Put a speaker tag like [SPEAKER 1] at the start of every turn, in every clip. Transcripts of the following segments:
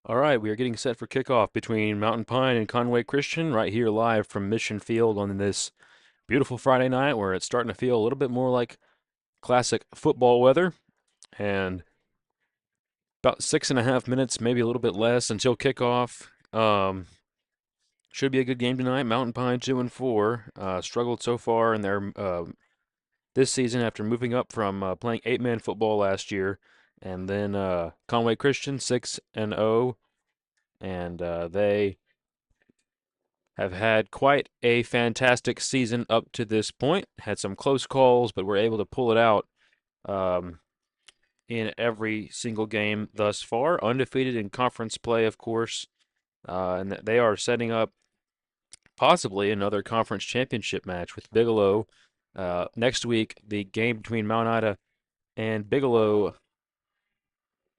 [SPEAKER 1] All right, we are getting set for kickoff between Mountain Pine and Conway Christian right here live from Mission Field on this beautiful Friday night where it's starting to feel a little bit more like classic football weather. And about 6.5 minutes, maybe a little bit less until kickoff. Should be a good game tonight. Mountain Pine 2-4. Struggled so far in their this season after moving up from playing 8-man football last year. And then Conway Christian 6-0. And they have had quite a fantastic season up to this point. Had some close calls, but were able to pull it out um, in every single game thus far. Undefeated in conference play, of course, and they are setting up possibly another conference championship match with Bigelow. Next week, the game between Mount Ida and Bigelow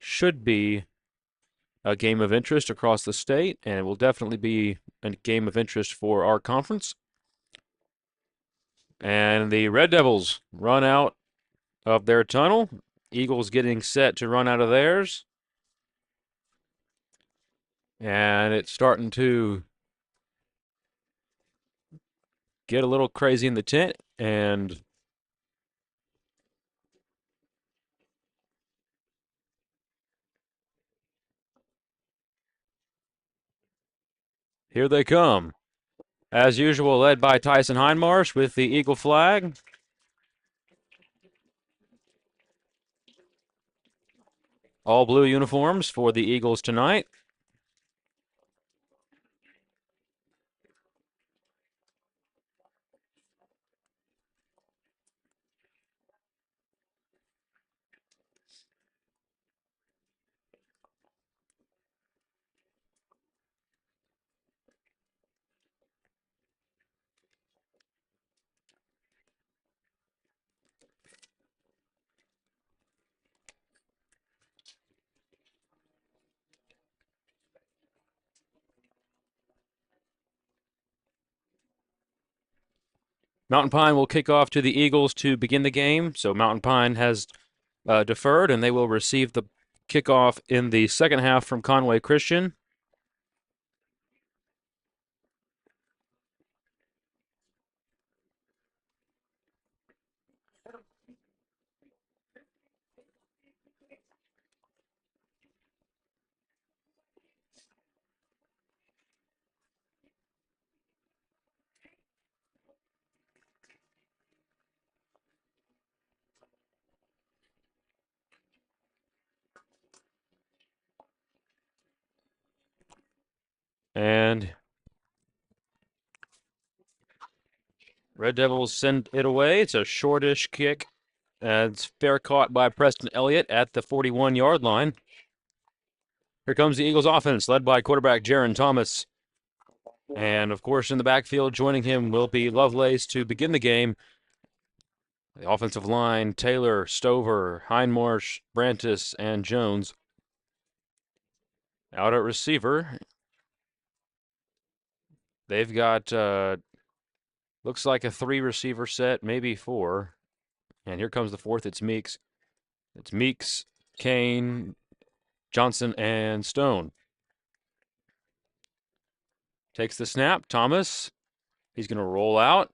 [SPEAKER 1] should be a game of interest across the state, and it will definitely be a game of interest for our conference. And the Red Devils run out of their tunnel. Eagles getting set to run out of theirs. And it's starting to get a little crazy in the tent. And here they come. As usual, led by Tyson Hindmarsh with the Eagle flag. All blue uniforms for the Eagles tonight. Mountain Pine will kick off to the Eagles to begin the game. So Mountain Pine has deferred, and they will receive the kickoff in the second half from Conway Christian. And Red Devils send it away. It's a shortish kick. It's fair caught by Preston Elliott at the 41-yard line. Here comes the Eagles offense, led by quarterback Jaron Thomas. And, of course, in the backfield, joining him will be Lovelace to begin the game. The offensive line, Taylor, Stover, Hindmarsh, Brantis, and Jones. Out at receiver, they've got, looks like a 3-receiver set, maybe 4. And here comes the fourth. It's Meeks. It's Meeks, Kane, Johnson, and Stone. Takes the snap. Thomas. He's going to roll out.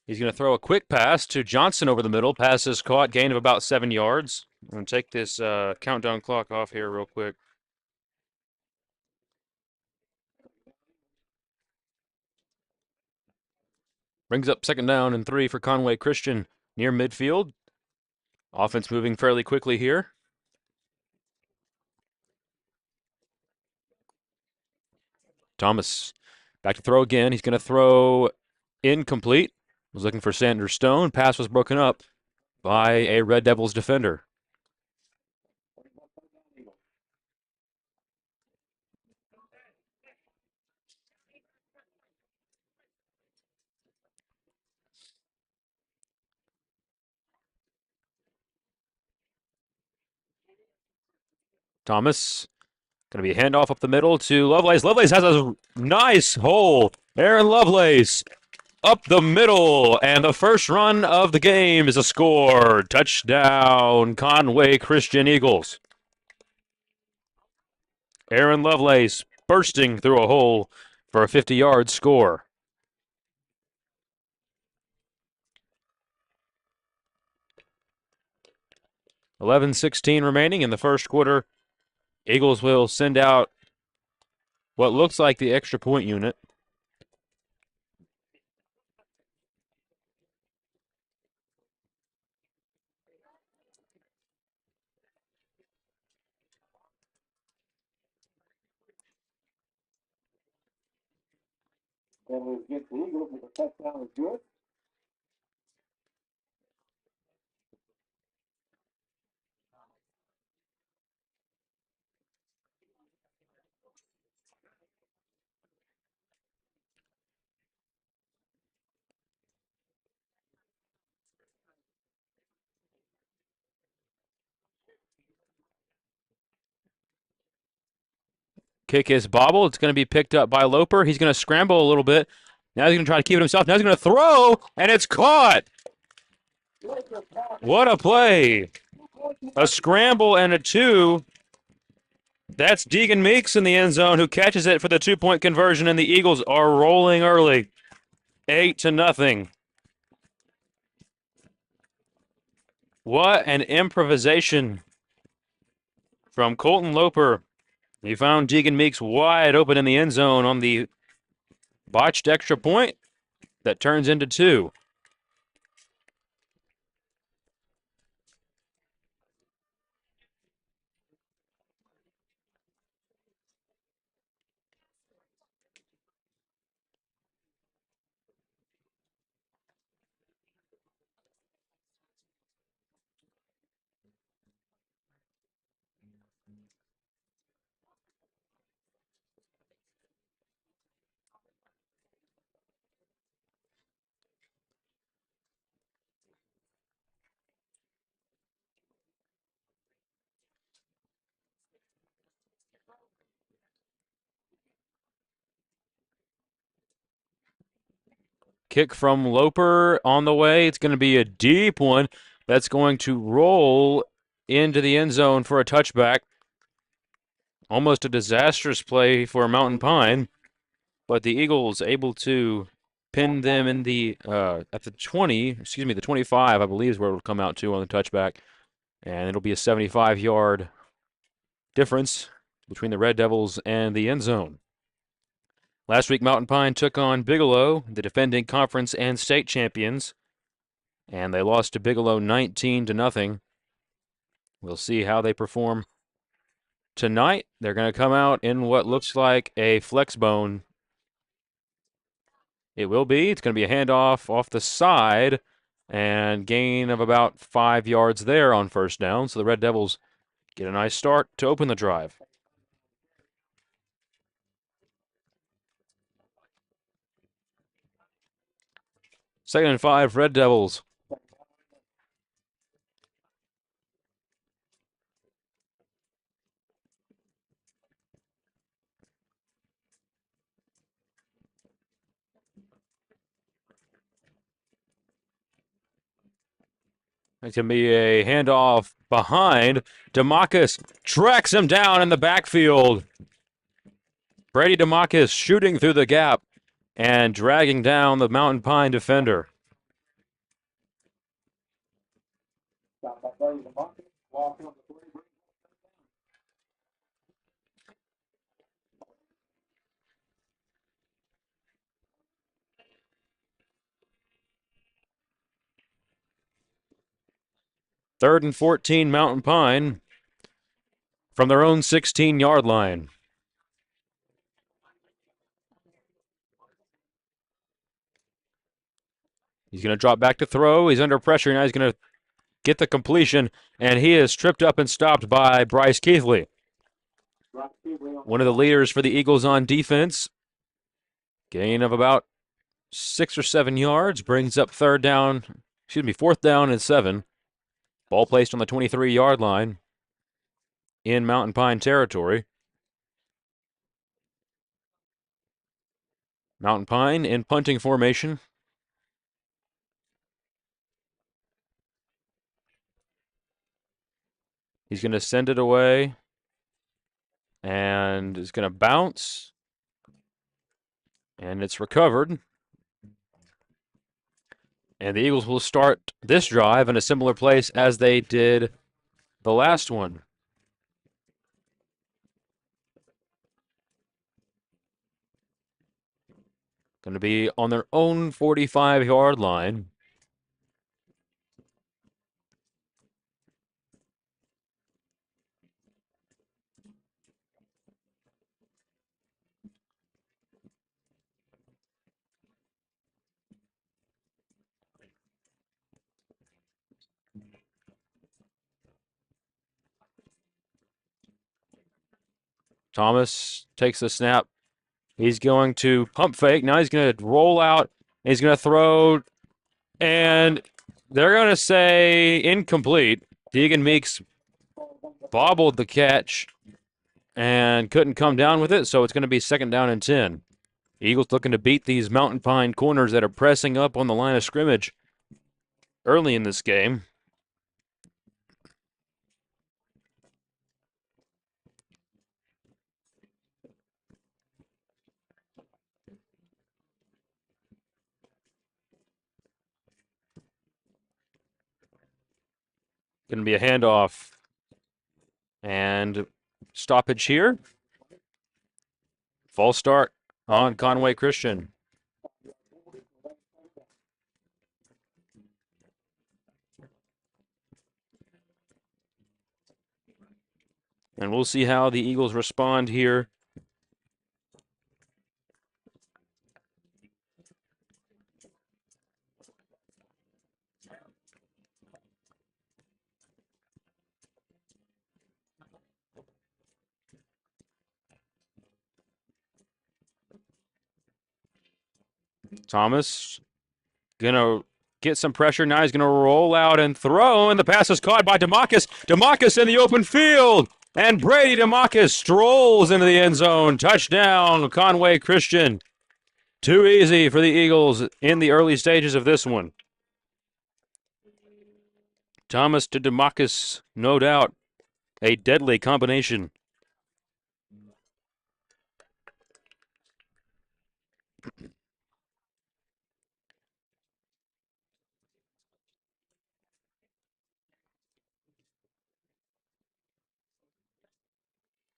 [SPEAKER 1] He's going to throw a quick pass to Johnson over the middle. Pass is caught. Gain of about 7 yards. I'm going to take this countdown clock off here real quick. Brings up second down and 3 for Conway Christian near midfield. Offense moving fairly quickly here. Thomas back to throw again. He's going to throw incomplete. Was looking for Sanders Stone. Pass was broken up by a Red Devils defender. Thomas, going to be a handoff up the middle to Lovelace. Lovelace has a nice hole. Aaron Lovelace up the middle, and the first run of the game is a score. Touchdown, Conway Christian Eagles. Aaron Lovelace bursting through a hole for a 50-yard score. 11:16 remaining in the first quarter. Eagles will send out what looks like the extra point unit. Kick is bobble. It's going to be picked up by Loper. He's going to scramble a little bit. Now he's going to try to keep it himself. Now he's going to throw, and it's caught. What a play. A scramble and a two. That's Deegan Meeks in the end zone who catches it for the 2-point conversion, and the Eagles are rolling early. 8-0. What an improvisation from Colton Loper. He found Deegan Meeks wide open in the end zone on the botched extra point that turns into two. Kick from Loper on the way. It's going to be a deep one that's going to roll into the end zone for a touchback. Almost a disastrous play for Mountain Pine, but the Eagles able to pin them in the at the 20, the 25, I believe is where it'll come out to on the touchback, and it'll be a 75-yard difference between the Red Devils and the end zone. Last week, Mountain Pine took on Bigelow, the defending conference and state champions, and they lost to Bigelow 19-0. We'll see how they perform tonight. They're going to come out in what looks like a flex bone. It will be. It's going to be a handoff off the side and gain of about 5 yards there on first down. So the Red Devils get a nice start to open the drive. Second and 5, Red Devils. It's going to be a handoff behind. DeMarcus tracks him down in the backfield. Brady DeMarcus shooting through the gap and dragging down the Mountain Pine defender. Third and 14, Mountain Pine from their own 16-yard line. He's going to drop back to throw. He's under pressure. Now he's going to get the completion, and he is tripped up and stopped by Bryce Keithley. One of the leaders for the Eagles on defense. Gain of about 6 or 7 yards brings up fourth down and 7. Ball placed on the 23-yard line in Mountain Pine territory. Mountain Pine in punting formation. He's going to send it away. and is going to bounce, and it's recovered. And the Eagles will start this drive in a similar place as they did the last one. Going to be on their own 45-yard line. Thomas takes the snap. He's going to pump fake. Now he's going to roll out. He's going to throw, and they're going to say incomplete. Deegan Meeks bobbled the catch and couldn't come down with it, so it's going to be 2nd down and 10. Eagles looking to beat these Mountain Pine corners that are pressing up on the line of scrimmage early in this game. Going to be a handoff and stoppage here. False start on Conway Christian. And we'll see how the Eagles respond here. Thomas gonna get some pressure. Now he's gonna roll out and throw, and the pass is caught by DeMarcus. DeMarcus in the open field, and Brady DeMarcus strolls into the end zone. Touchdown, Conway Christian. Too easy for the Eagles in the early stages of this one. Thomas to DeMarcus, no doubt, a deadly combination.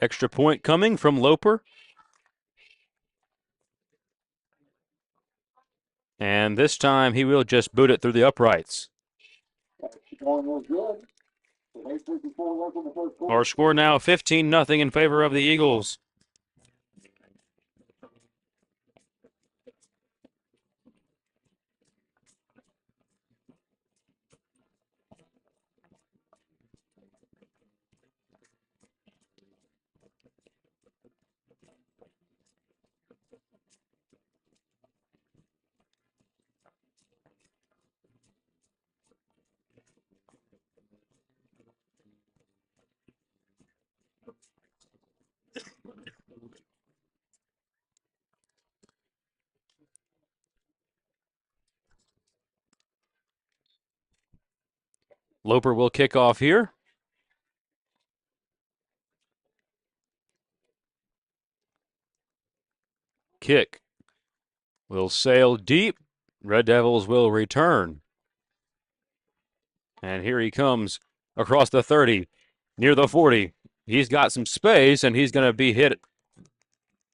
[SPEAKER 1] Extra point coming from Loper. And this time he will just boot it through the uprights. Our score now 15-0 in favor of the Eagles. Loper will kick off here. Kick will sail deep. Red Devils will return. And here he comes across the 30, near the 40. He's got some space, and he's going to be hit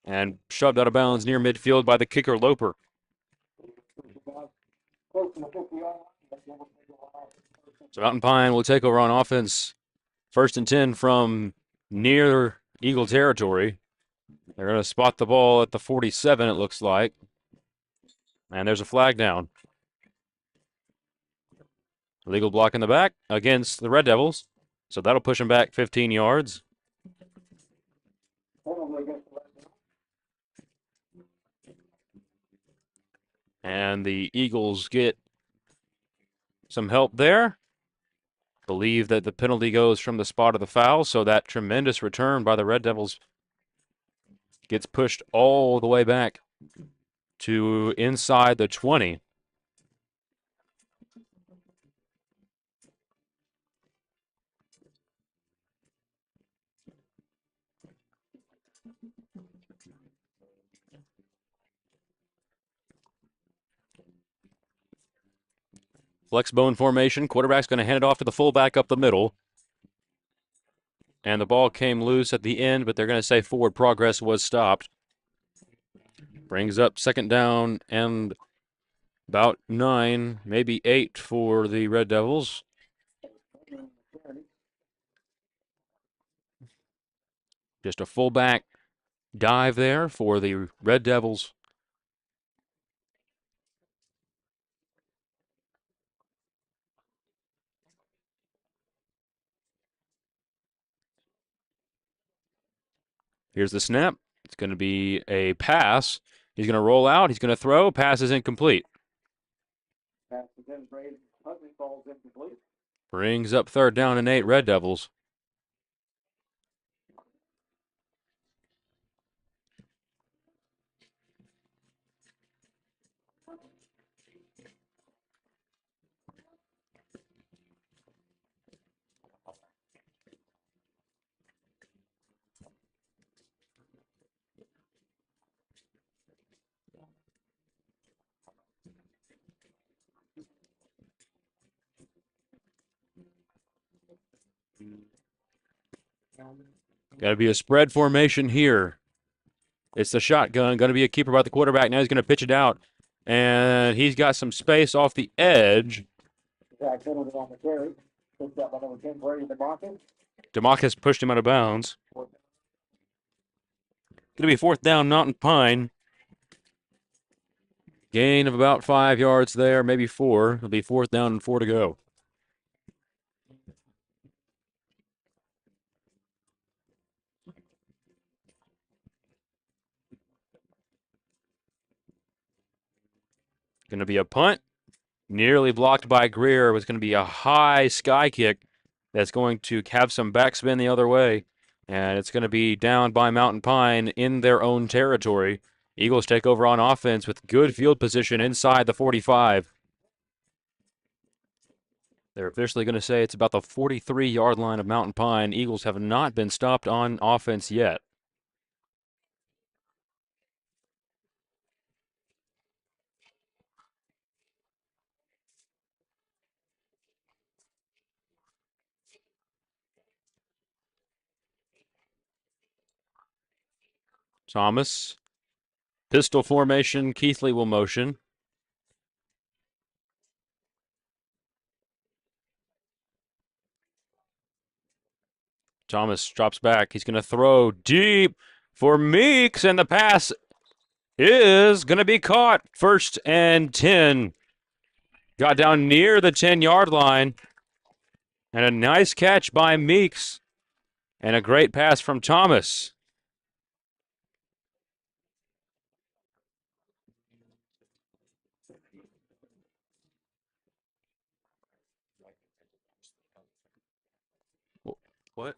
[SPEAKER 1] and shoved out of bounds near midfield by the kicker, Loper. So Mountain Pine will take over on offense. 1st and 10 from near Eagle territory. They're going to spot the ball at the 47, it looks like. And there's a flag down. Legal block in the back against the Red Devils. So that'll push them back 15 yards. And the Eagles get some help there. Believe that the penalty goes from the spot of the foul, so that tremendous return by the Red Devils gets pushed all the way back to inside the 20. Flex bone formation. Quarterback's going to hand it off to the fullback up the middle. And the ball came loose at the end, but they're going to say forward progress was stopped. Brings up second down and about 9, maybe 8 for the Red Devils. Just a fullback dive there for the Red Devils. Here's the snap. It's going to be a pass. He's going to roll out. He's going to throw. Pass is incomplete. Brings up third down and 8, Red Devils. Got to be a spread formation here. It's the shotgun. Going to be a keeper by the quarterback. Now he's going to pitch it out. And he's got some space off the edge. DeMarcus pushed him out of bounds. Going to be fourth down, Mountain Pine. Gain of about 5 yards there, maybe 4. It'll be fourth down and 4 to go. Going to be a punt. Nearly blocked by Greer. It was going to be a high sky kick that's going to have some backspin the other way. And it's going to be down by Mountain Pine in their own territory. Eagles take over on offense with good field position inside the 45. They're officially going to say it's about the 43-yard line of Mountain Pine. Eagles have not been stopped on offense yet. Thomas. Pistol formation. Keithley will motion. Thomas drops back. He's going to throw deep for Meeks, and the pass is going to be caught. First and 10. Got down near the 10-yard line. And a nice catch by Meeks. And a great pass from Thomas. What?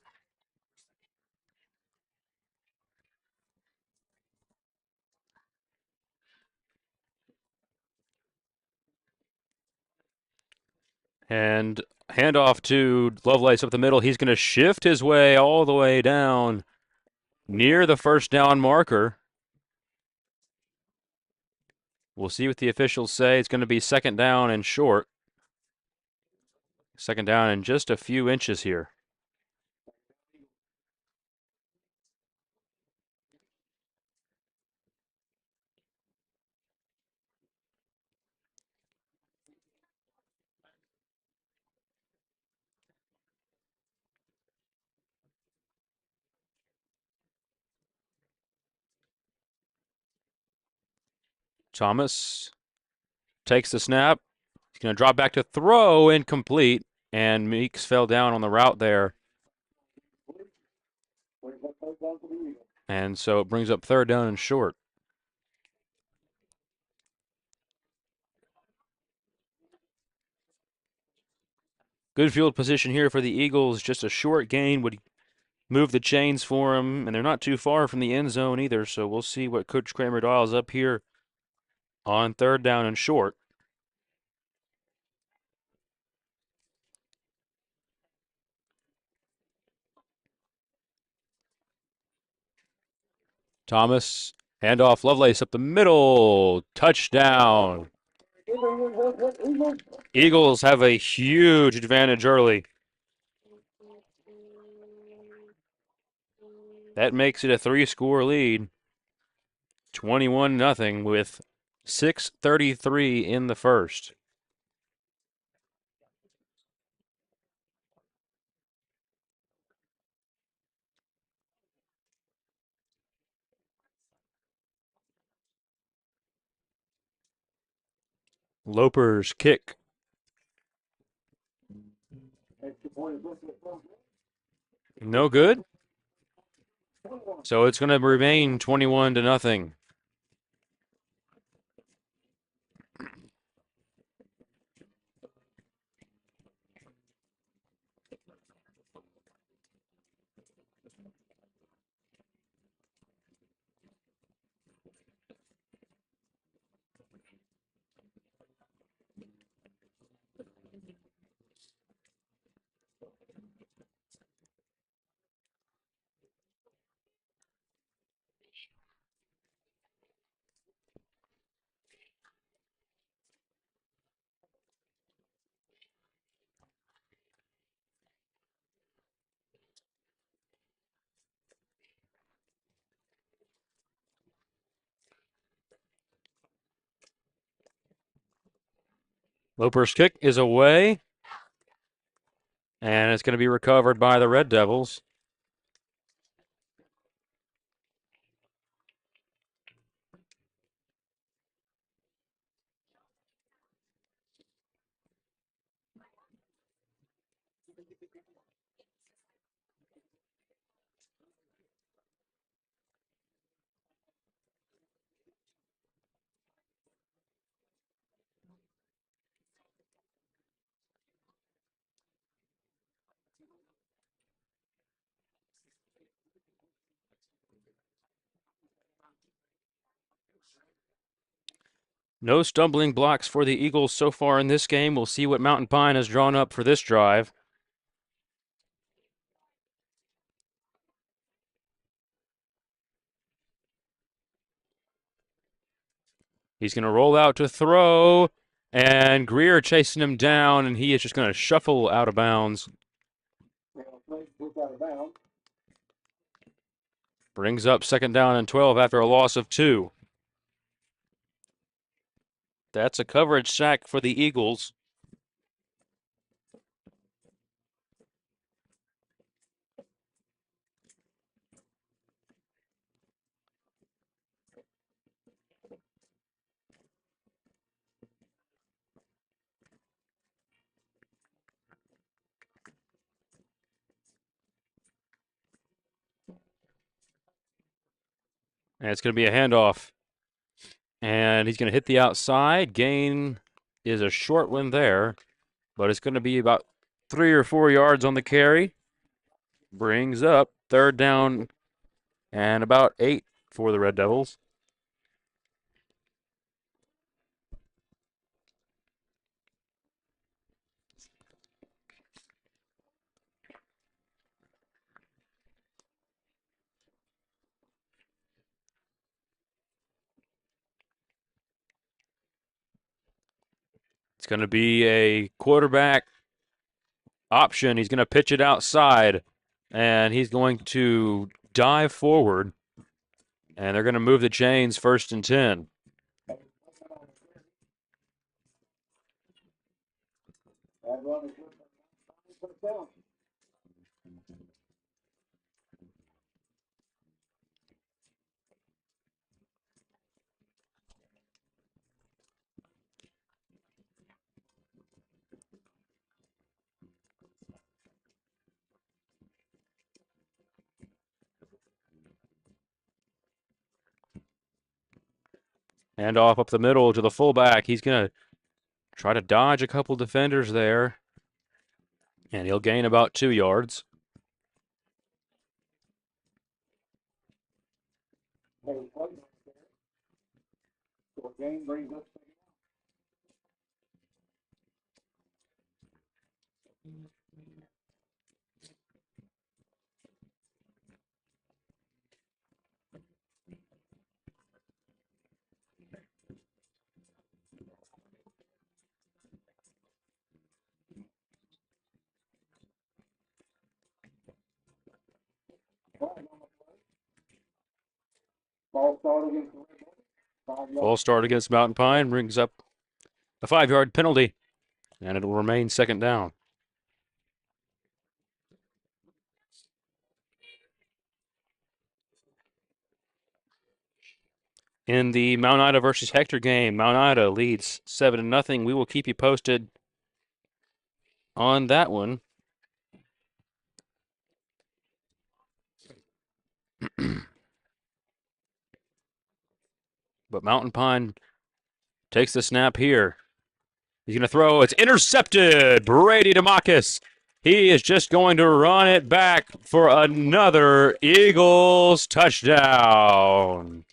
[SPEAKER 1] And handoff to Lovelace up the middle. He's going to shift his way all the way down near the first down marker. We'll see what the officials say. It's going to be second down and short. Second down and just a few inches here. Thomas takes the snap. He's going to drop back to throw, incomplete, and Meeks fell down on the route there. And so it brings up third down and short. Good field position here for the Eagles. Just a short gain would move the chains for them, and they're not too far from the end zone either. So we'll see what Coach Kramer dials up here on third down and short. Thomas, handoff, Lovelace up the middle, touchdown. Eagles have a huge advantage early. That makes it a three-score lead. 21-0 with 6:33 in the first. Loper's kick. No good. So it's going to remain 21-0. Loper's kick is away, and it's going to be recovered by the Red Devils. No stumbling blocks for the Eagles so far in this game. We'll see what Mountain Pine has drawn up for this drive. He's going to roll out to throw, and Greer chasing him down, and he is just going to shuffle out of bounds. Brings up 2nd down and 12 after a loss of 2. That's a coverage sack for the Eagles. And it's going to be a handoff. And he's going to hit the outside. Gain is a short one there, but it's going to be about 3 or 4 yards on the carry. Brings up 3rd down and about 8 for the Red Devils. It's going to be a quarterback option. He's going to pitch it outside, and he's going to dive forward, and they're going to move the chains 1st and 10. Hand off up the middle to the fullback. He's going to try to dodge a couple defenders there, and he'll gain about 2 yards. False start against Mountain Pine brings up a 5-yard penalty, and it'll remain second down. In the Mount Ida versus Hector game, Mount Ida leads 7-0. We will keep you posted on that one. But Mountain Pine takes the snap here. He's going to throw. It's intercepted. Brady DeMarcus. He is just going to run it back for another Eagles touchdown.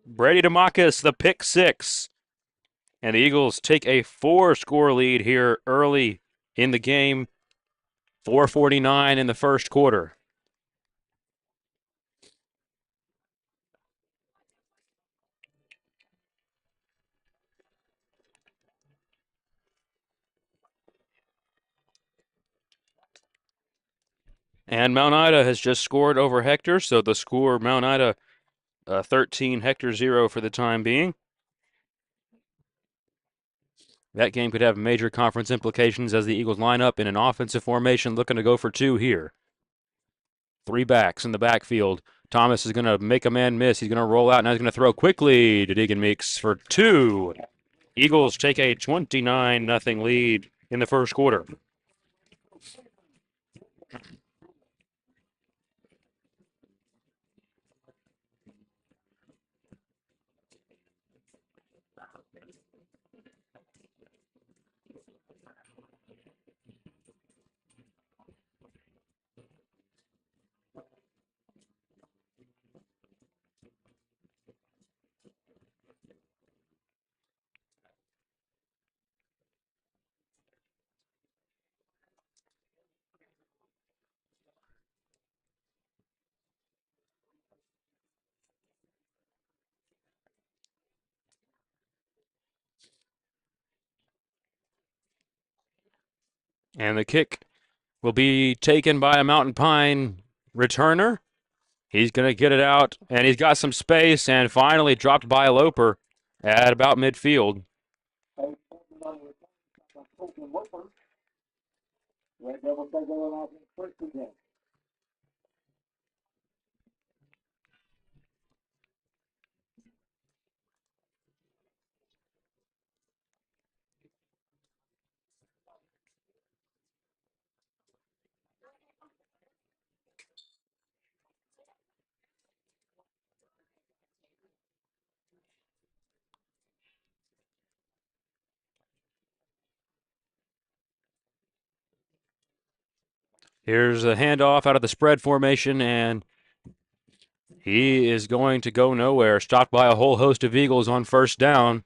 [SPEAKER 1] Brady DeMarcus, the pick six. And the Eagles take a 4-score lead here early in the game. 4:49 in the first quarter. And Mount Ida has just scored over Hector, so the score Mount Ida 13, Hector 0 for the time being. That game could have major conference implications as the Eagles line up in an offensive formation looking to go for two here. 3 backs in the backfield. Thomas is going to make a man miss. He's going to roll out. Now he's going to throw quickly to Deegan Meeks for 2. Eagles take a 29-0 lead in the first quarter. And the kick will be taken by a Mountain Pine returner. He's going to get it out, and he's got some space, and finally dropped by a Loper at about midfield. Here's a handoff out of the spread formation, and he is going to go nowhere. Stopped by a whole host of Eagles on first down.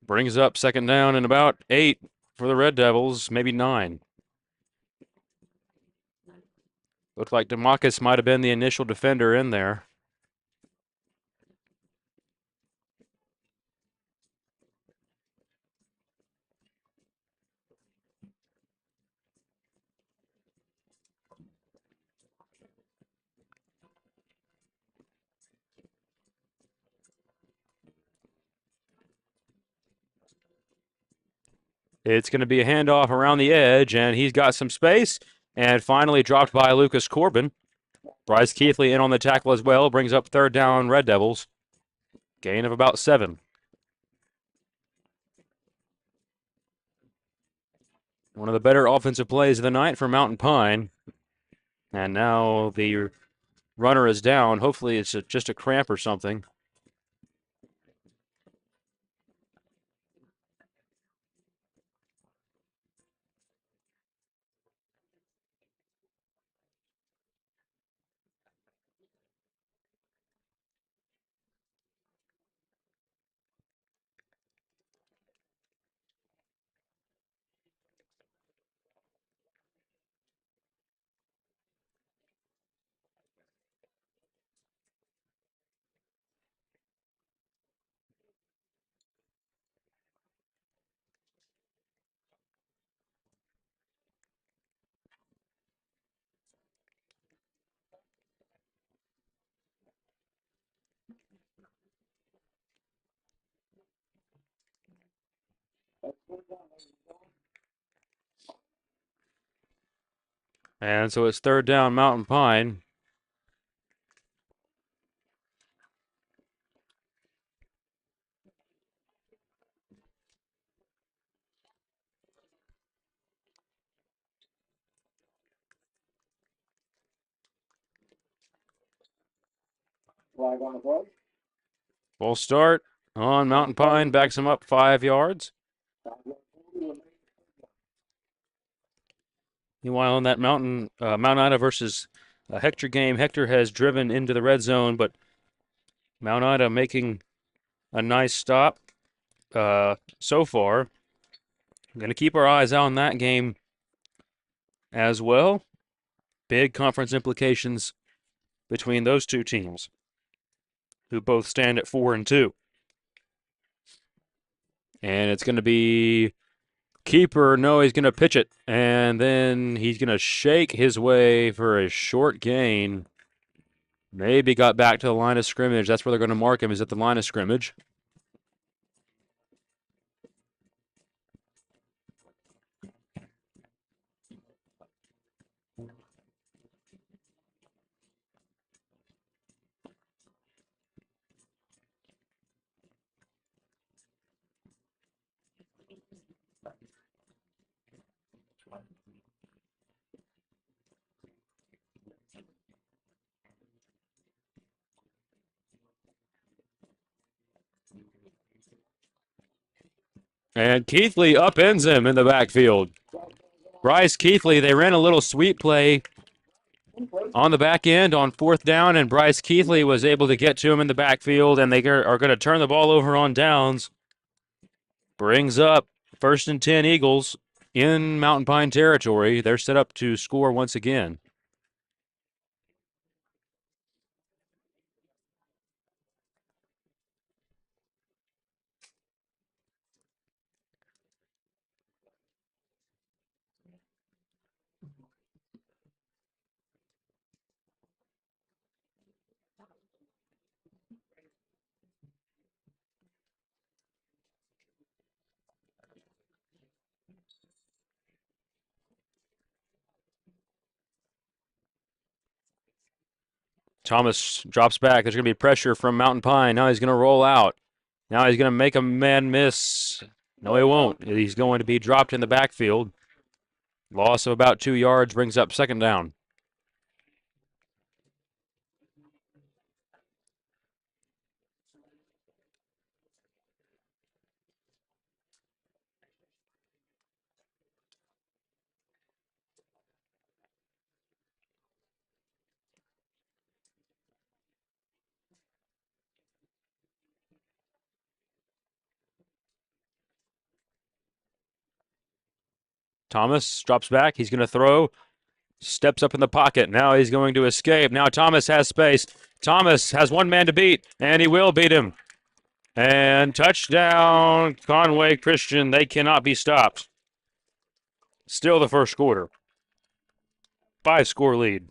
[SPEAKER 1] Brings up second down and about 8 for the Red Devils, maybe 9. Looked like DeMarcus might have been the initial defender in there. It's going to be a handoff around the edge, and he's got some space, and finally dropped by Lucas Corbin. Bryce Keithley in on the tackle as well, brings up third down Red Devils. Gain of about 7. One of the better offensive plays of the night for Mountain Pine. And now the runner is down. Hopefully it's just a cramp or something. And so it's third down, Mountain Pine. Full start on Mountain Pine, backs him up 5 yards. Meanwhile, in that Mount Ida versus Hector game, Hector has driven into the red zone, but Mount Ida making a nice stop so far. I'm going to keep our eyes out on that game as well. Big conference implications between those two teams, who both stand at 4-2. And it's going to be keeper. No, he's going to pitch it, and then he's going to shake his way for a short gain. Maybe got back to the line of scrimmage. That's where they're going to mark him, is at the line of scrimmage. And Keithley upends him in the backfield. Bryce Keithley, they ran a little sweep play on the back end on fourth down, and Bryce Keithley was able to get to him in the backfield, and they are going to turn the ball over on downs. Brings up 1st and 10 Eagles in Mountain Pine territory. They're set up to score once again. Thomas drops back. There's going to be pressure from Mountain Pine. Now he's going to roll out. Now he's going to make a man miss. No, he won't. He's going to be dropped in the backfield. Loss of about 2 yards brings up second down. Thomas drops back. He's going to throw. Steps up in the pocket. Now he's going to escape. Now Thomas has space. Thomas has one man to beat, and he will beat him. And touchdown, Conway Christian. They cannot be stopped. Still the first quarter. 5-score lead.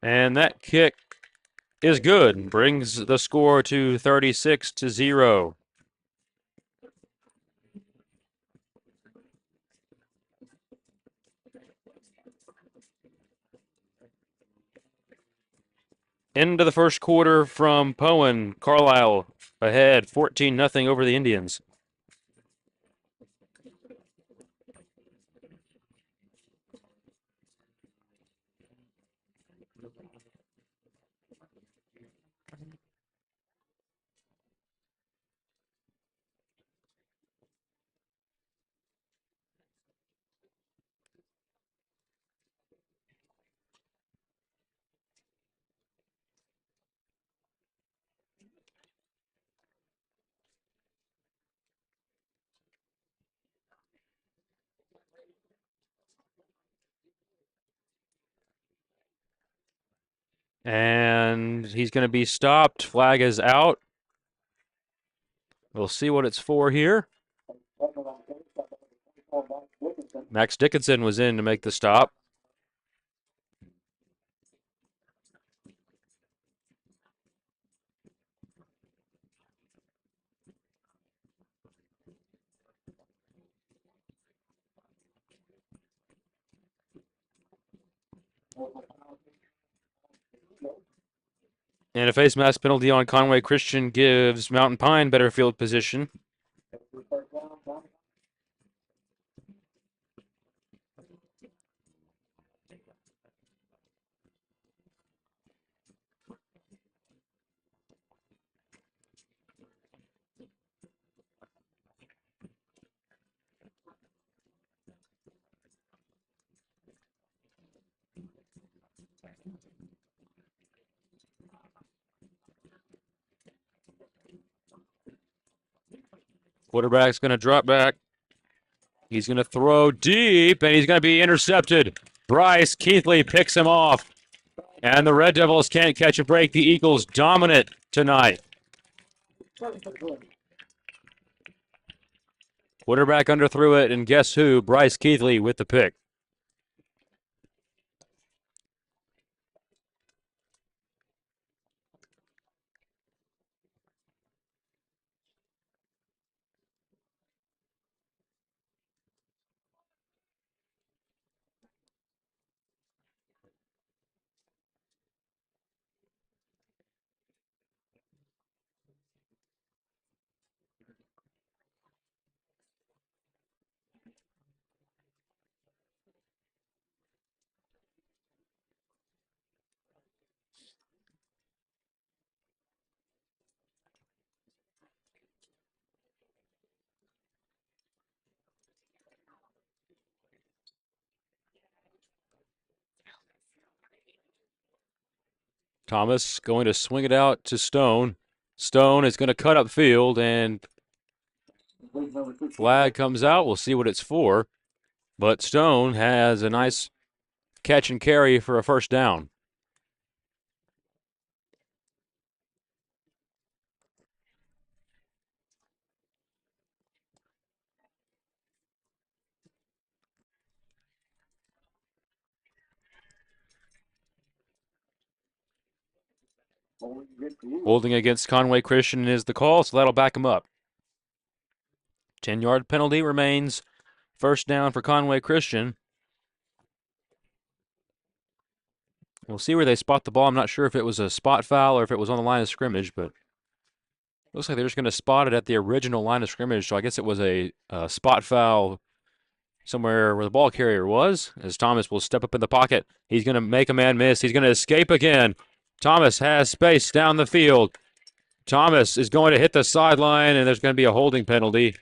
[SPEAKER 1] And that kick is good. Brings the score to 36-0. Into the first quarter from Poen. Carlisle ahead 14-0 over the Indians. And he's going to be stopped. Flag is out. We'll see what it's for here. Max Dickinson was in to make the stop. And a face mask penalty on Conway Christian gives Mountain Pine better field position. Quarterback's going to drop back. He's going to throw deep, and he's going to be intercepted. Bryce Keithley picks him off. And the Red Devils can't catch a break. The Eagles dominant tonight. Quarterback underthrew it, and guess who? Bryce Keithley with the pick. Thomas going to swing it out to Stone. Stone is going to cut up field, and flag comes out. We'll see what it's for. But Stone has a nice catch and carry for a first down. Holding against Conway Christian is the call, so that'll back him up. 10-yard penalty remains. First down for Conway Christian. We'll see where they spot the ball. I'm not sure if it was a spot foul or if it was on the line of scrimmage, but looks like they're just going to spot it at the original line of scrimmage. So I guess it was a spot foul somewhere where the ball carrier was, as Thomas will step up in the pocket. He's going to make a man miss. He's going to escape again. Thomas has space down the field. Thomas is going to hit the sideline, and there's going to be a holding penalty.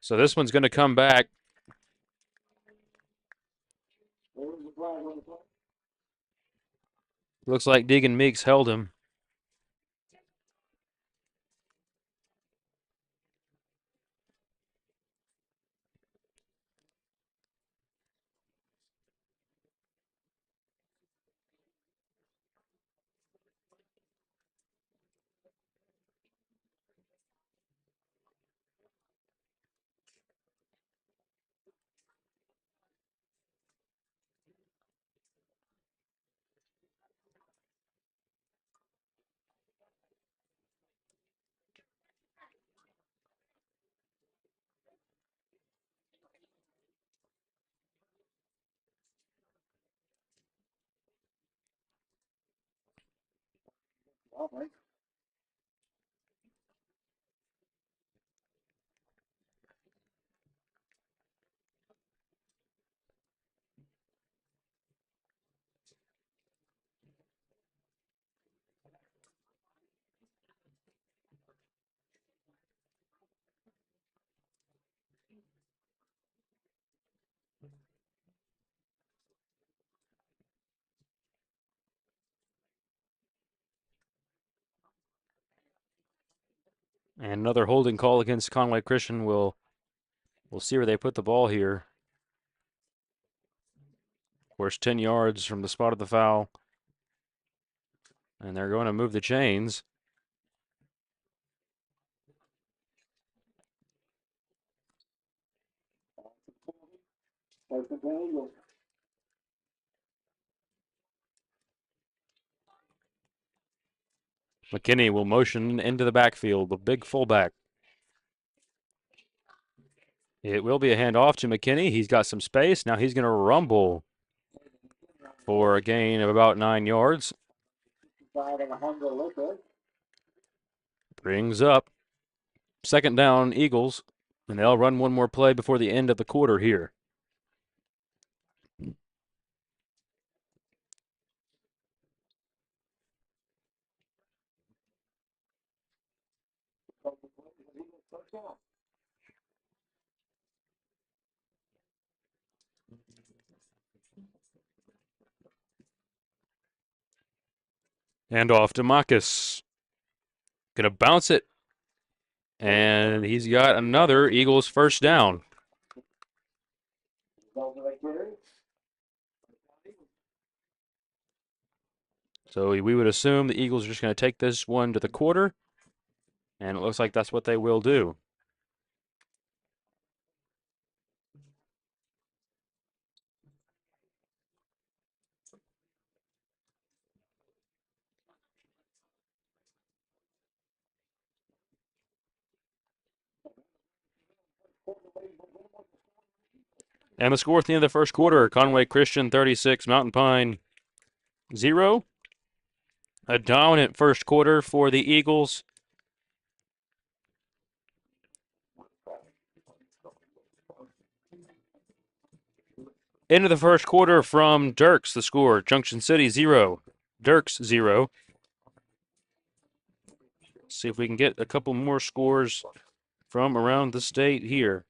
[SPEAKER 1] So this one's going to come back. Looks like Deegan Meeks held him. And another holding call against Conway Christian. We'll see where they put the ball here. Of course, 10 yards from the spot of the foul. And they're going to move the chains. McKinney will motion into the backfield, the big fullback. It will be a handoff to McKinney. He's got some space. Now he's going to rumble for a gain of about 9 yards. Brings up second down, Eagles, and they'll run one more play before the end of the quarter here. And off to Marcus. Gonna bounce it. And he's got another Eagles first down. So we would assume the Eagles are just going to take this one to the quarter. And it looks like that's what they will do. And the score at the end of the first quarter, Conway Christian 36, Mountain Pine 0. A dominant first quarter for the Eagles. Into the first quarter from Dirks, the score, Junction City 0, Dirks 0. See if we can get a couple more scores from around the state here.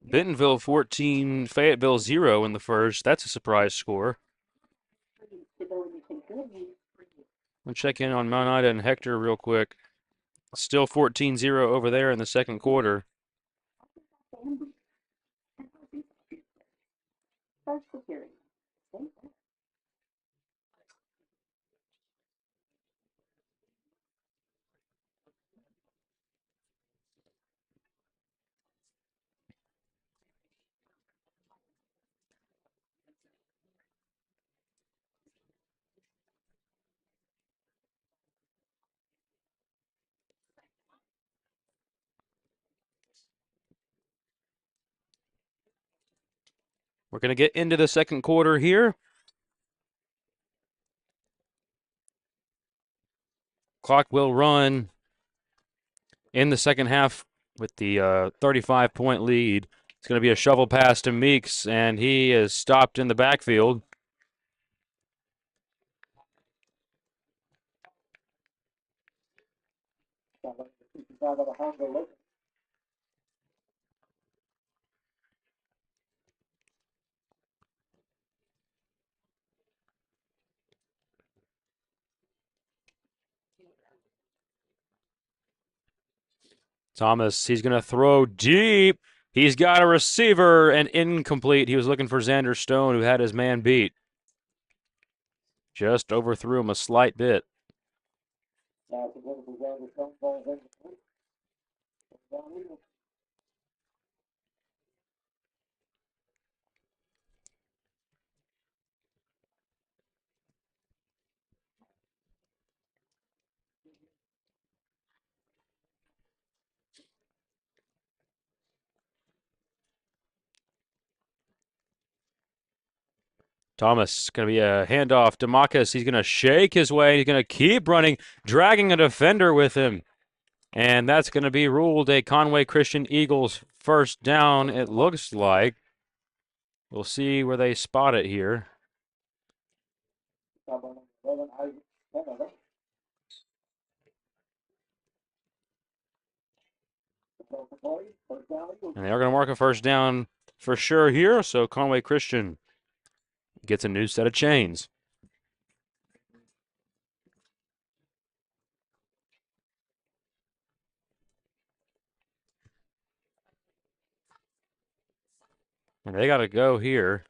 [SPEAKER 1] Bentonville 14, Fayetteville 0 in the first. That's a surprise score. We'll check in on Mount Ida and Hector real quick. Still 14-0 over there in the second quarter. We're going to get into the second quarter here. Clock will run in the second half with the 35-point lead. It's going to be a shovel pass to Meeks, and he is stopped in the backfield. Thomas, he's going to throw deep. He's got a receiver and incomplete. He was looking for Xander Stone, who had his man beat. Just overthrew him a slight bit. Thomas, going to be a handoff to Marcus. He's going to shake his way. He's going to keep running, dragging a defender with him. And that's going to be ruled a Conway Christian Eagles first down, it looks like. We'll see where they spot it here. And they are going to mark a first down for sure here, so Conway Christian gets a new set of chains. And they got to go here.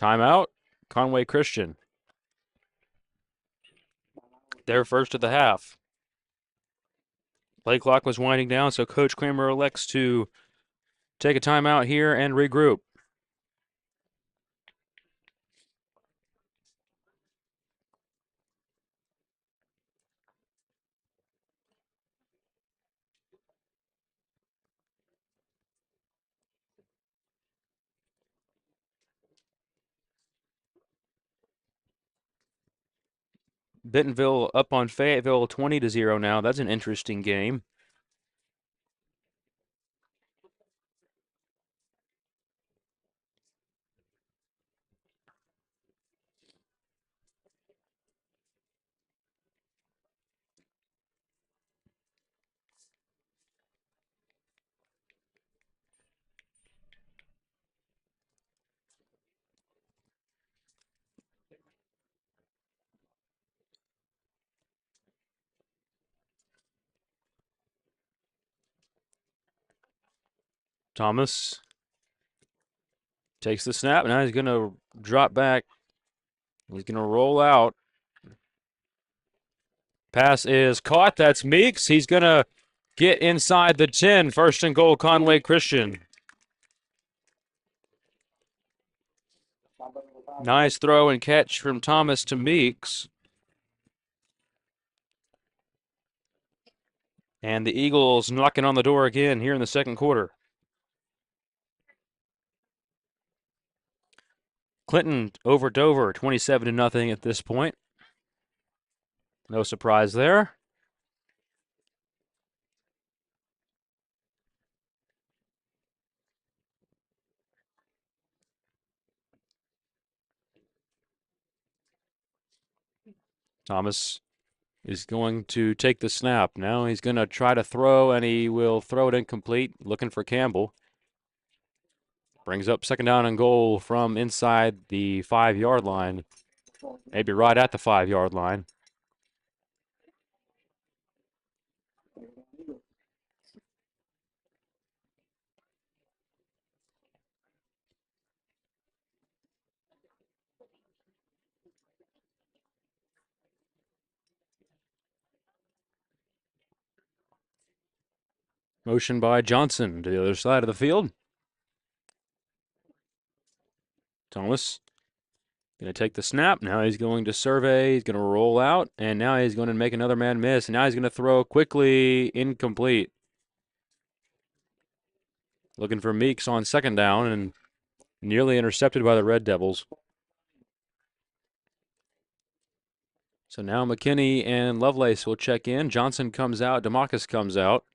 [SPEAKER 1] Timeout, Conway Christian. Their first of the half. Play clock was winding down, so Coach Kramer elects to take a timeout here and regroup. Bentonville up on Fayetteville 20-0 now. That's an interesting game. Thomas takes the snap. Now he's going to drop back. He's going to roll out. Pass is caught. That's Meeks. He's going to get inside the 10. First and goal, Conway Christian. Nice throw and catch from Thomas to Meeks. And the Eagles knocking on the door again here in the second quarter. Clinton over Dover, 27-0 at this point. No surprise there. Thomas is going to take the snap. Now he's going to try to throw, and he will throw it incomplete, looking for Campbell. Brings up second down and goal from inside the 5-yard line, maybe right at the 5-yard line. Motion by Johnson to the other side of the field. Thomas going to take the snap. Now he's going to survey. He's going to roll out. And now he's going to make another man miss. And now he's going to throw quickly, incomplete. Looking for Meeks on second down and nearly intercepted by the Red Devils. So now McKinney and Lovelace will check in. Johnson comes out. DeMarcus comes out.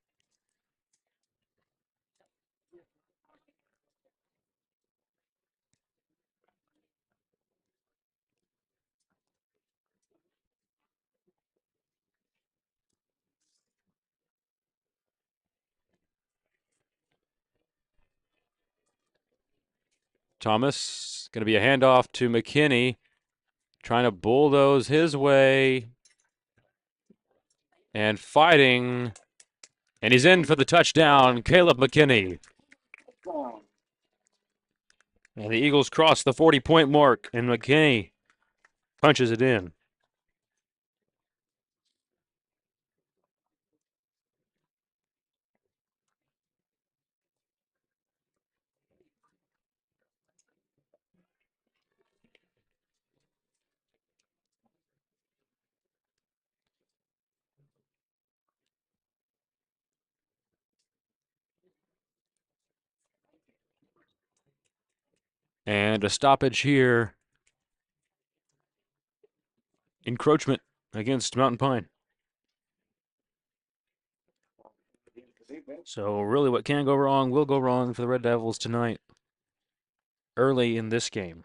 [SPEAKER 1] Thomas, going to be a handoff to McKinney, trying to bulldoze his way and fighting. And he's in for the touchdown, Caleb McKinney. And the Eagles cross the 40-point mark, and McKinney punches it in. And a stoppage here. Encroachment against Mountain Pine. So really what can go wrong will go wrong for the Red Devils tonight, early in this game.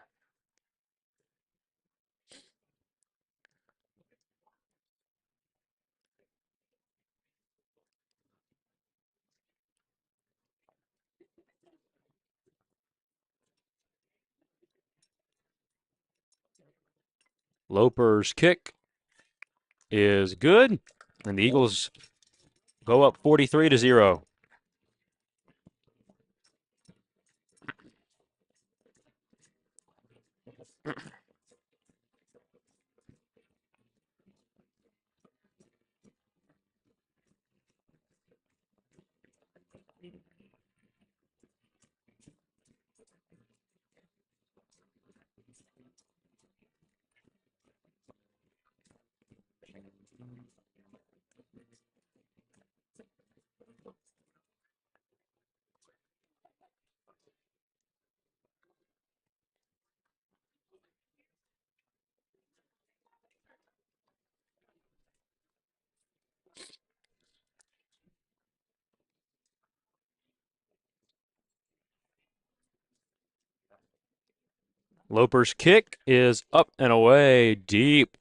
[SPEAKER 1] Loper's kick is good, and the Eagles go up 43-0. Loper's kick is up and away, deep,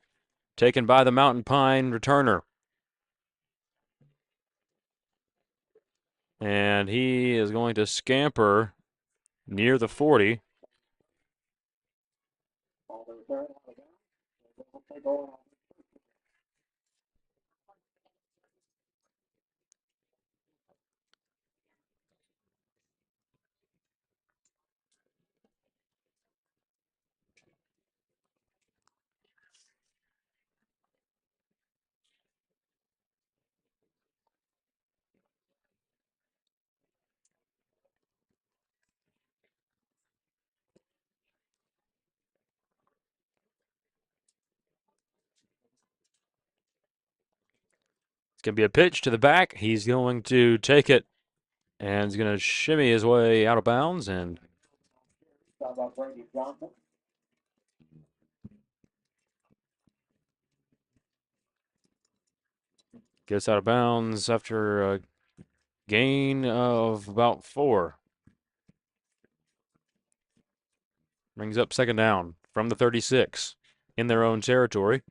[SPEAKER 1] taken by the Mountain Pine returner. And he is going to scamper near the 40. It's going to be a pitch to the back. He's going to take it and he's going to shimmy his way out of bounds and gets out of bounds after a gain of about 4. Brings up second down from the 36 in their own territory.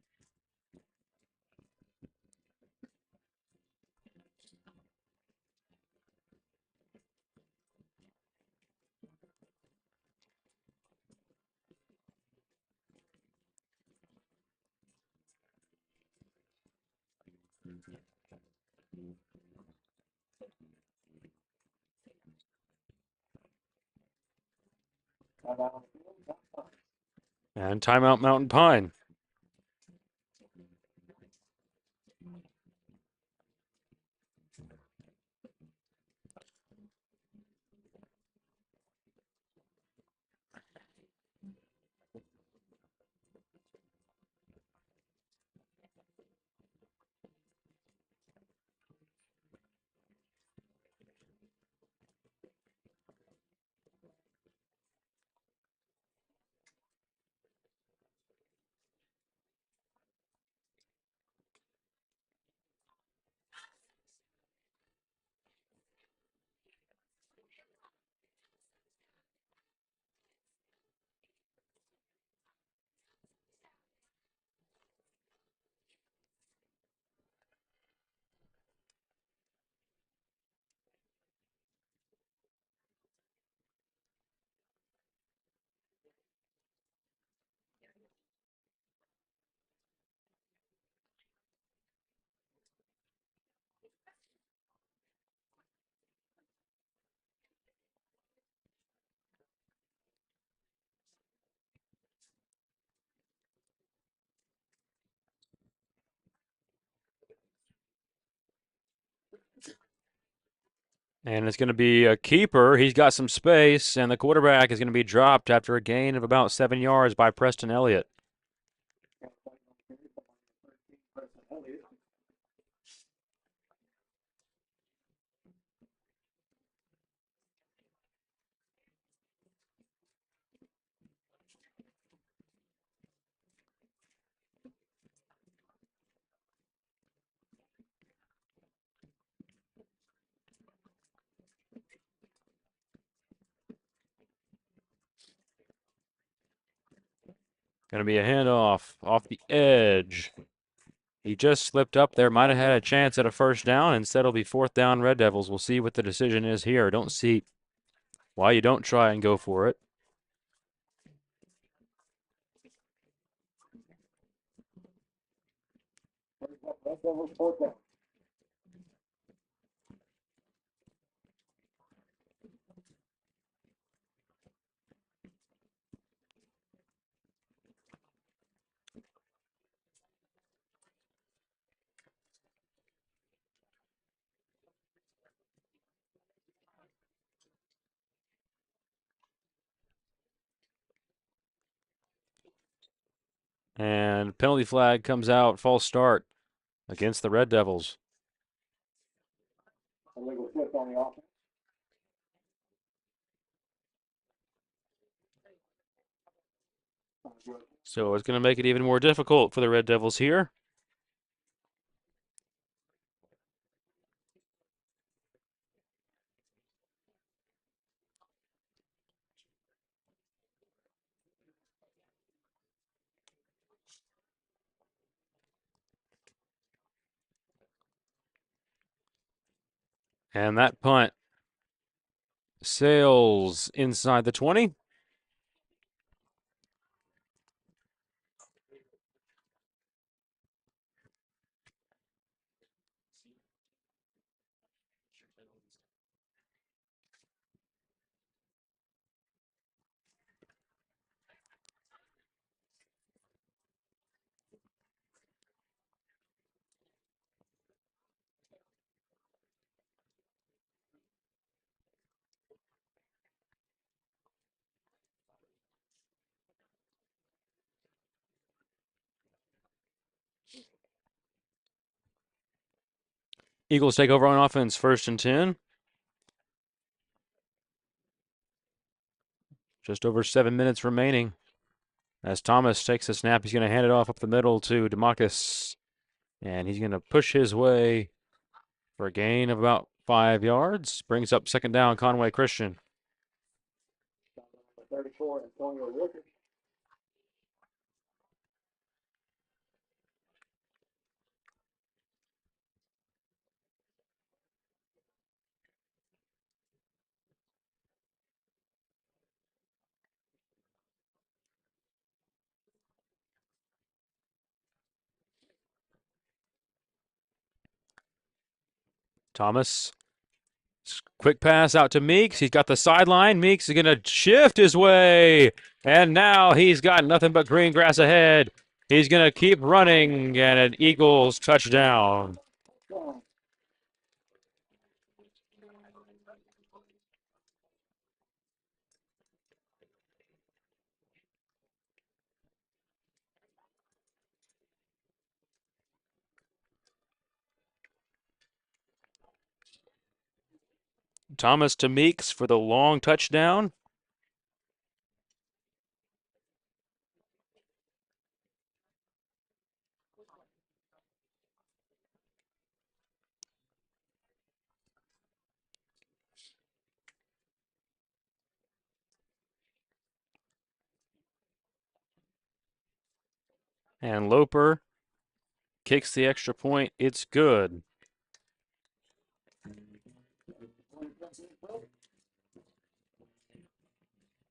[SPEAKER 1] And timeout Mountain Pine. And it's going to be a keeper. He's got some space, and the quarterback is going to be dropped after a gain of about 7 yards by Preston Elliott. Going to be a handoff off the edge. He just slipped up there. Might have had a chance at a first down. Instead, it'll be fourth down Red Devils. We'll see what the decision is here. Don't see why you don't try and go for it. And penalty flag comes out, false start against the Red Devils. So it's going to make it even more difficult for the Red Devils here. And that punt sails inside the 20. Eagles take over on offense, 1st and 10. Just over 7 minutes remaining. As Thomas takes a snap, he's going to hand it off up the middle to DeMarcus. And he's going to push his way for a gain of about 5 yards. Brings up 2nd down, Conway Christian. Thomas, quick pass out to Meeks. He's got the sideline. Meeks is going to shift his way. And now he's got nothing but green grass ahead. He's going to keep running, and an Eagles touchdown. Thomas to Meeks for the long touchdown. And Loper kicks the extra point. It's good.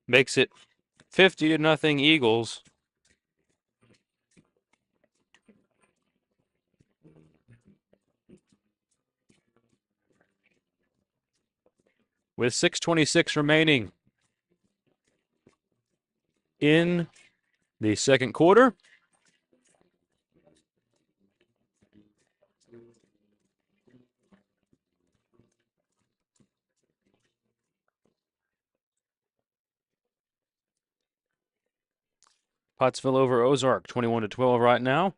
[SPEAKER 1] Makes it 50-0 Eagles. With 6:26 remaining in the 2nd quarter. Pottsville over Ozark, 21-12 right now.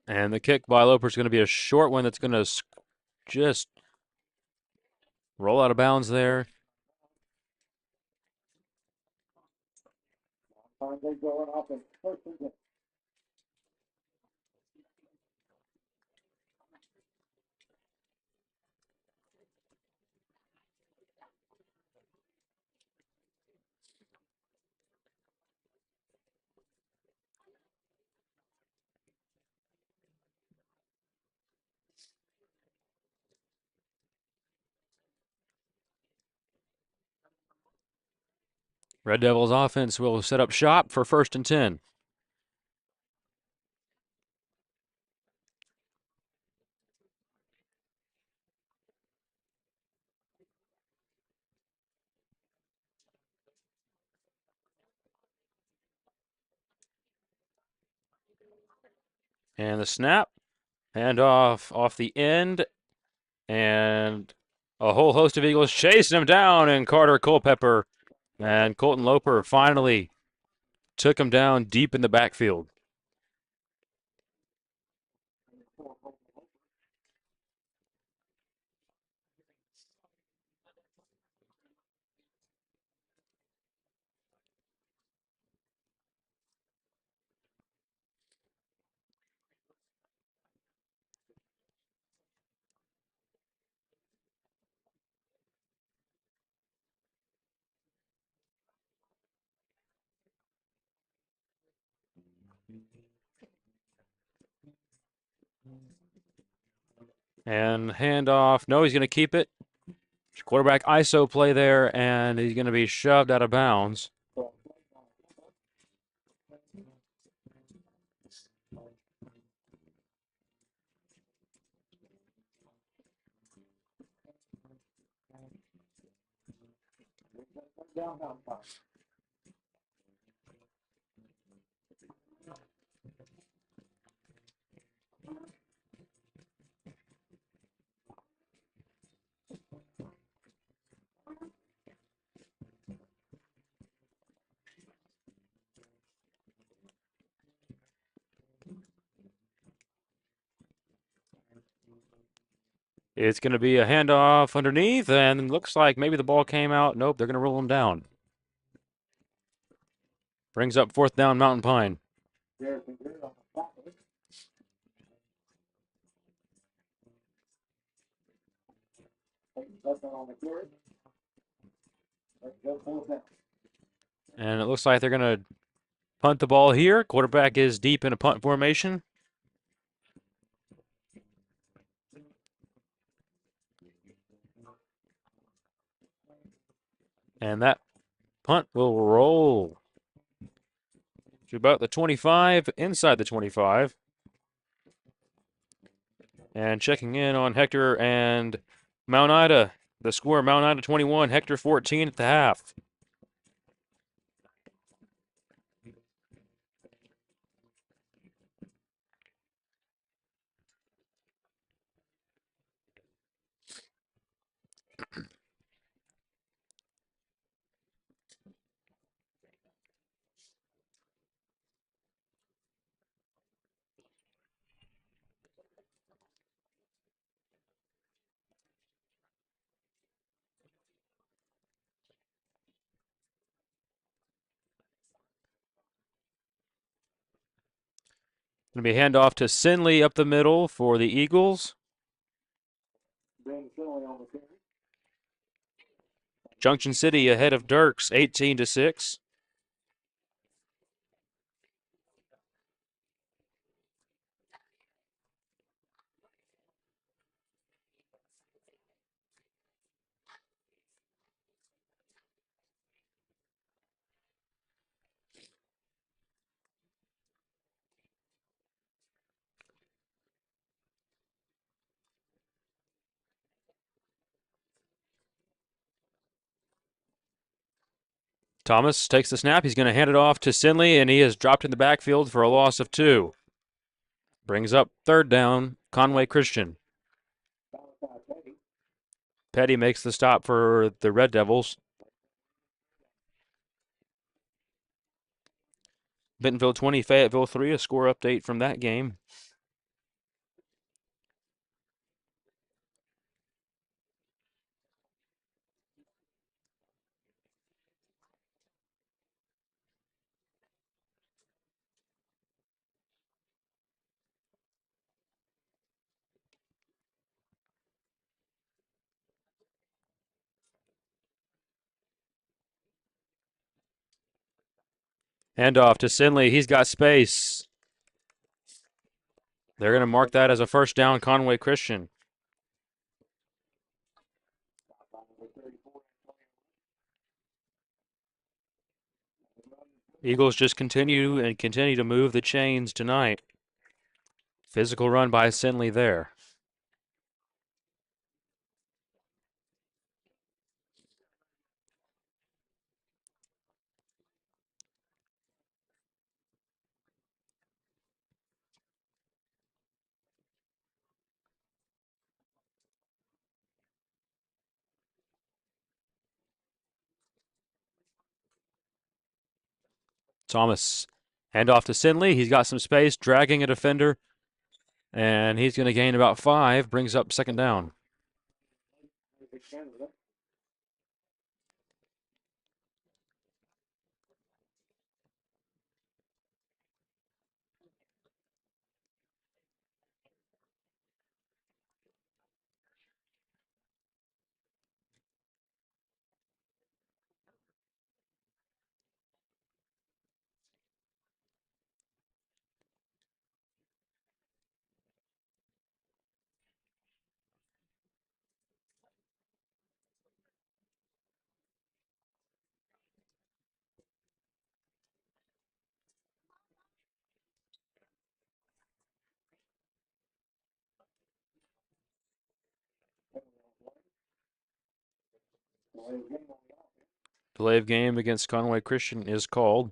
[SPEAKER 1] And the kick by Loper is going to be a short one that's going to just roll out of bounds there. Red Devils offense will set up shop for 1st and 10. And the snap, hand off the end, and a whole host of Eagles chasing him down, and Carter Culpepper and Colton Loper finally took him down deep in the backfield. And handoff. No, he's going to keep it. Quarterback ISO play there, and he's going to be shoved out of bounds. It's going to be a handoff underneath, and looks like maybe the ball came out. Nope, they're going to roll him down. Brings up 4th down, Mountain Pine. And it looks like they're going to punt the ball here. Quarterback is deep in a punt formation. And that punt will roll to about the 25, inside the 25. And checking in on Hector and Mount Ida. The score, Mount Ida 21, Hector 14 at the half. Going to be handoff to Sinley up the middle for the Eagles. Junction City ahead of Dirks, 18-6. Thomas takes the snap. He's going to hand it off to Sinley, and he is dropped in the backfield for a loss of 2. Brings up 3rd down, Conway Christian. Petty makes the stop for the Red Devils. Bentonville 20, Fayetteville 3, a score update from that game. Handoff to Sinley. He's got space. They're going to mark that as a 1st down, Conway Christian. Eagles just continue to move the chains tonight. Physical run by Sinley there. Thomas, handoff to Sinley. He's got some space, dragging a defender, and he's going to gain about 5, brings up second down. Delay of game against Conway Christian is called.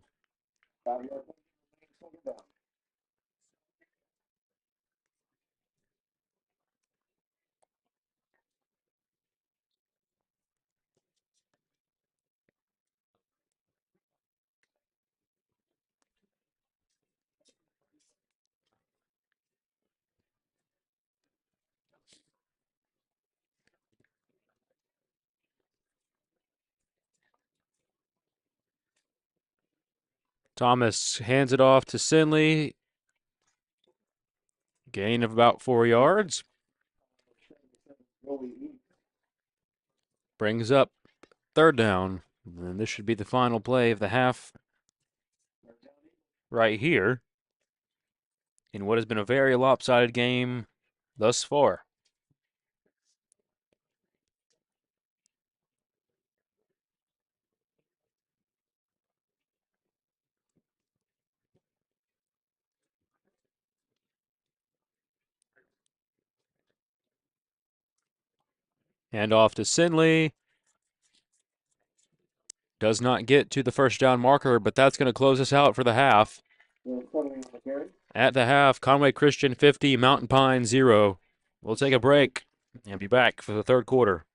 [SPEAKER 1] Thomas hands it off to Sinley. Gain of about 4 yards. Brings up third down. And this should be the final play of the half right here in what has been a very lopsided game thus far. Hand off to Sinley. Does not get to the first down marker, but that's going to close us out for the half. At the half, Conway Christian 50, Mountain Pine 0. We'll take a break and be back for the third quarter.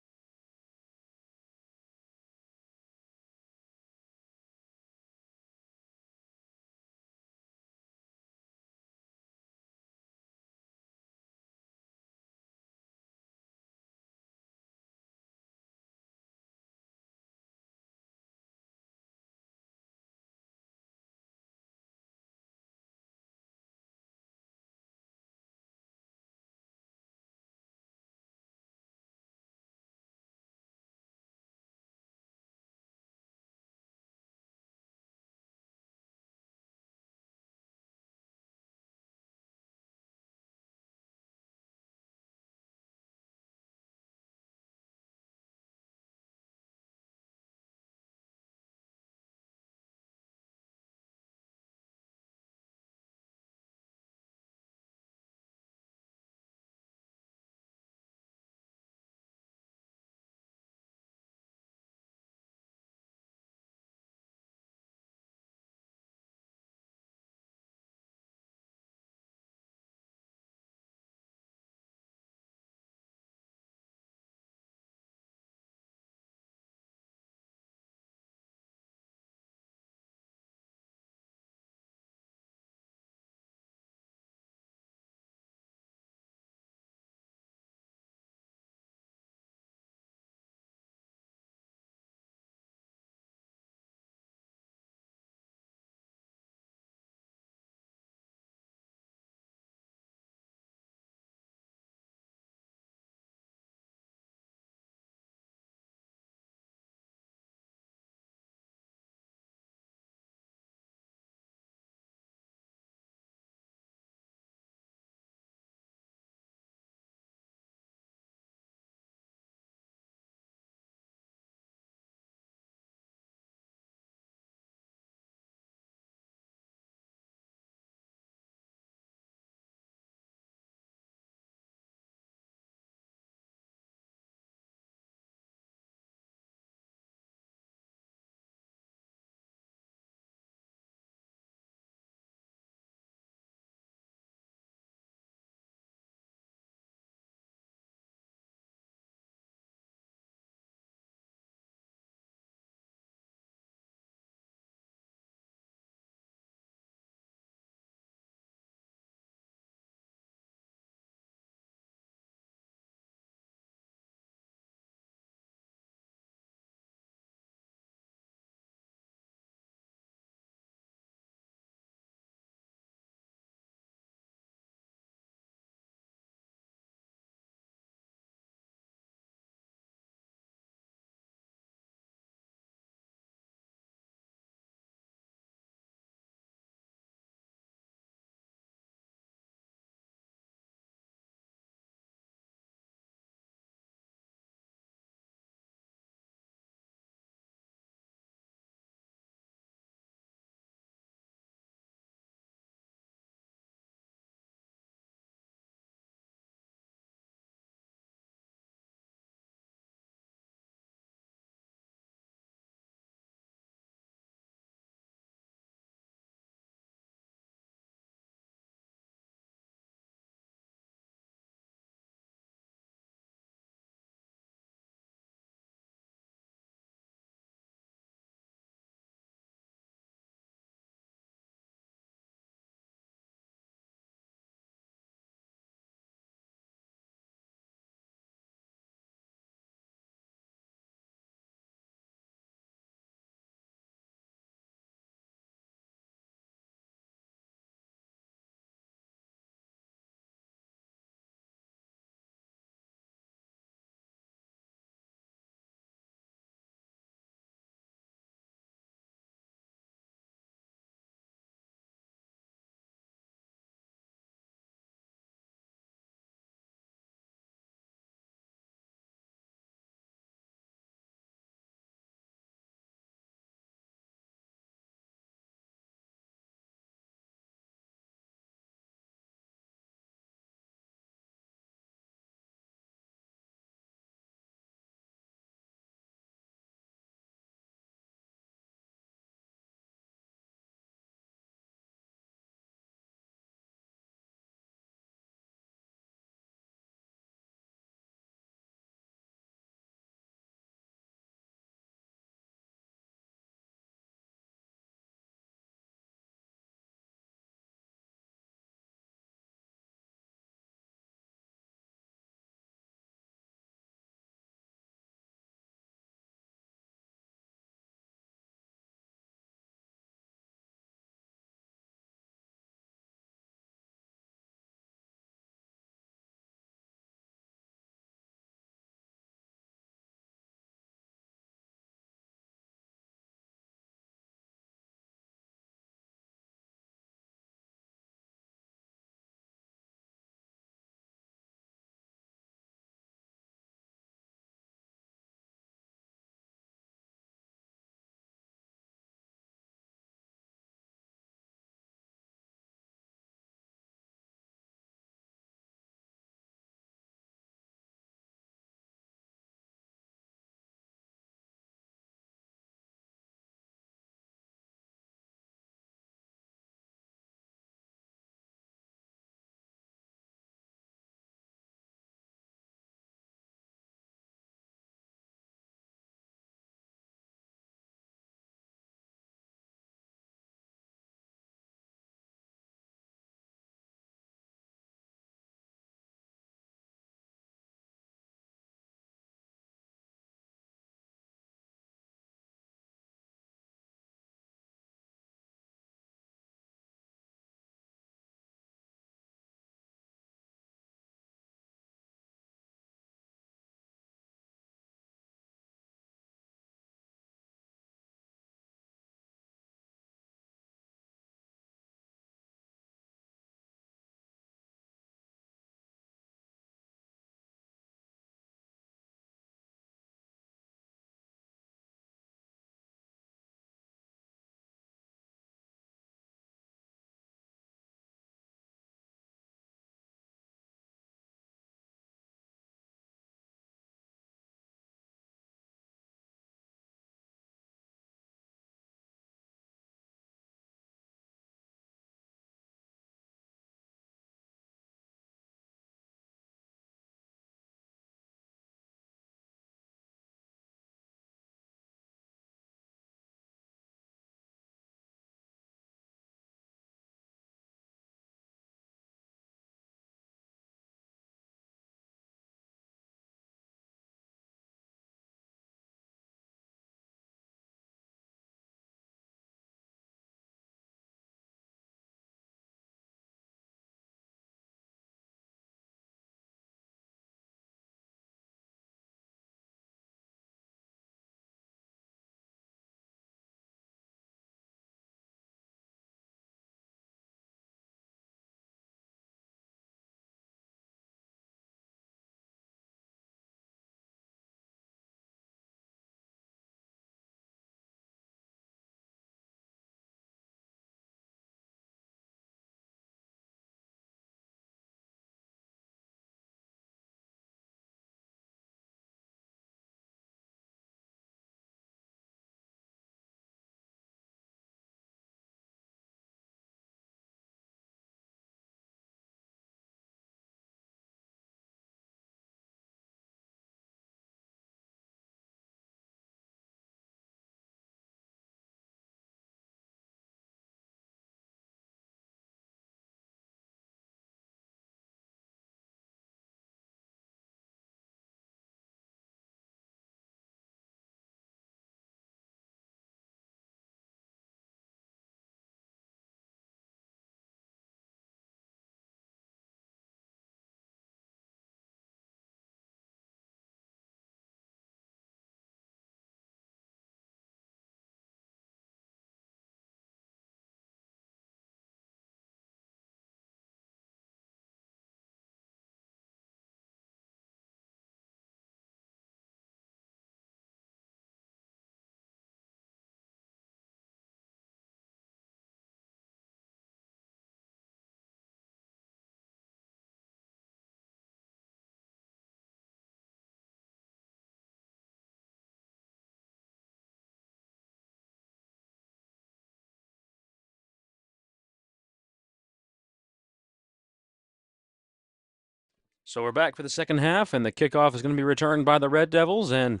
[SPEAKER 1] So we're back for the second half, and the kickoff is going to be returned by the Red Devils, and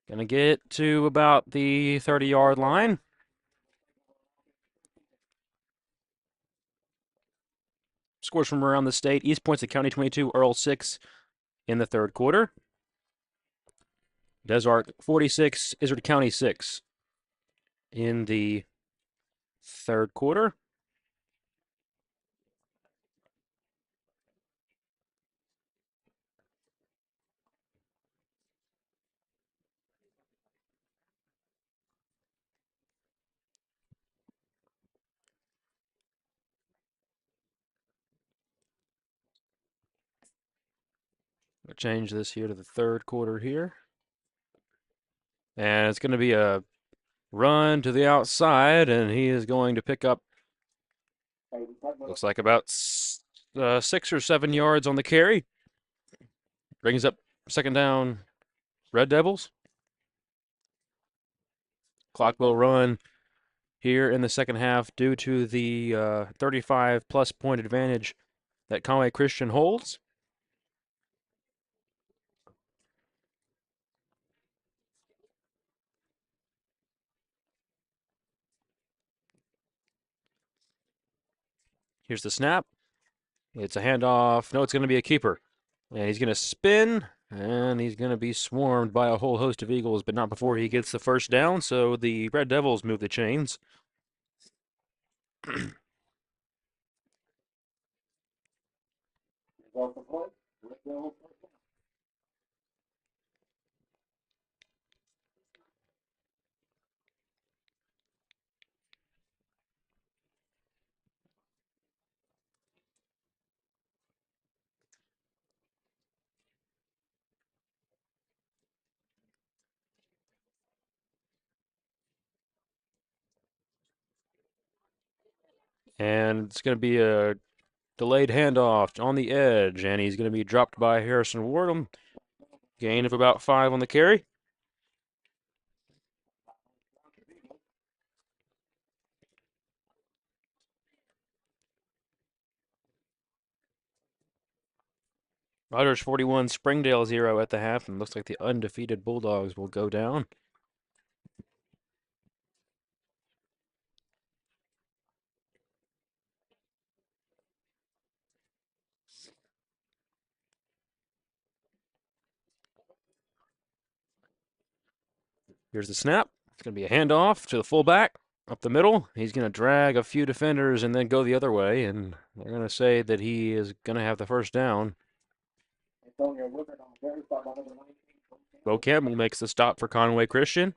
[SPEAKER 1] going to get to about the 30-yard line. Scores from around the state: East Point's at County 22, Earl 6 in the third quarter. Des Arc 46, Izard County 6 in the third quarter. We'll change this here to the third quarter here. And it's going to be a run to the outside, and he is going to pick up, looks like about 6 or 7 yards on the carry. Brings up second down, Red Devils. Clock will run here in the second half due to the 35-plus point advantage that Conway Christian holds. Here's the snap. It's a handoff. No, it's going to be a keeper. And he's going to spin, and he's going to be swarmed by a whole host of Eagles, but not before he gets the first down. So the Red Devils move the chains. And it's going to be a delayed handoff on the edge, and he's going to be dropped by Harrison Wardham. Gain of about 5 on the carry. Rogers 41, Springdale 0 at the half, and looks like the undefeated Bulldogs will go down. Here's the snap. It's going to be a handoff to the fullback up the middle. He's going to drag a few defenders and then go the other way, and they're going to say that he is going to have the first down. Bo Campbell makes the stop for Conway Christian.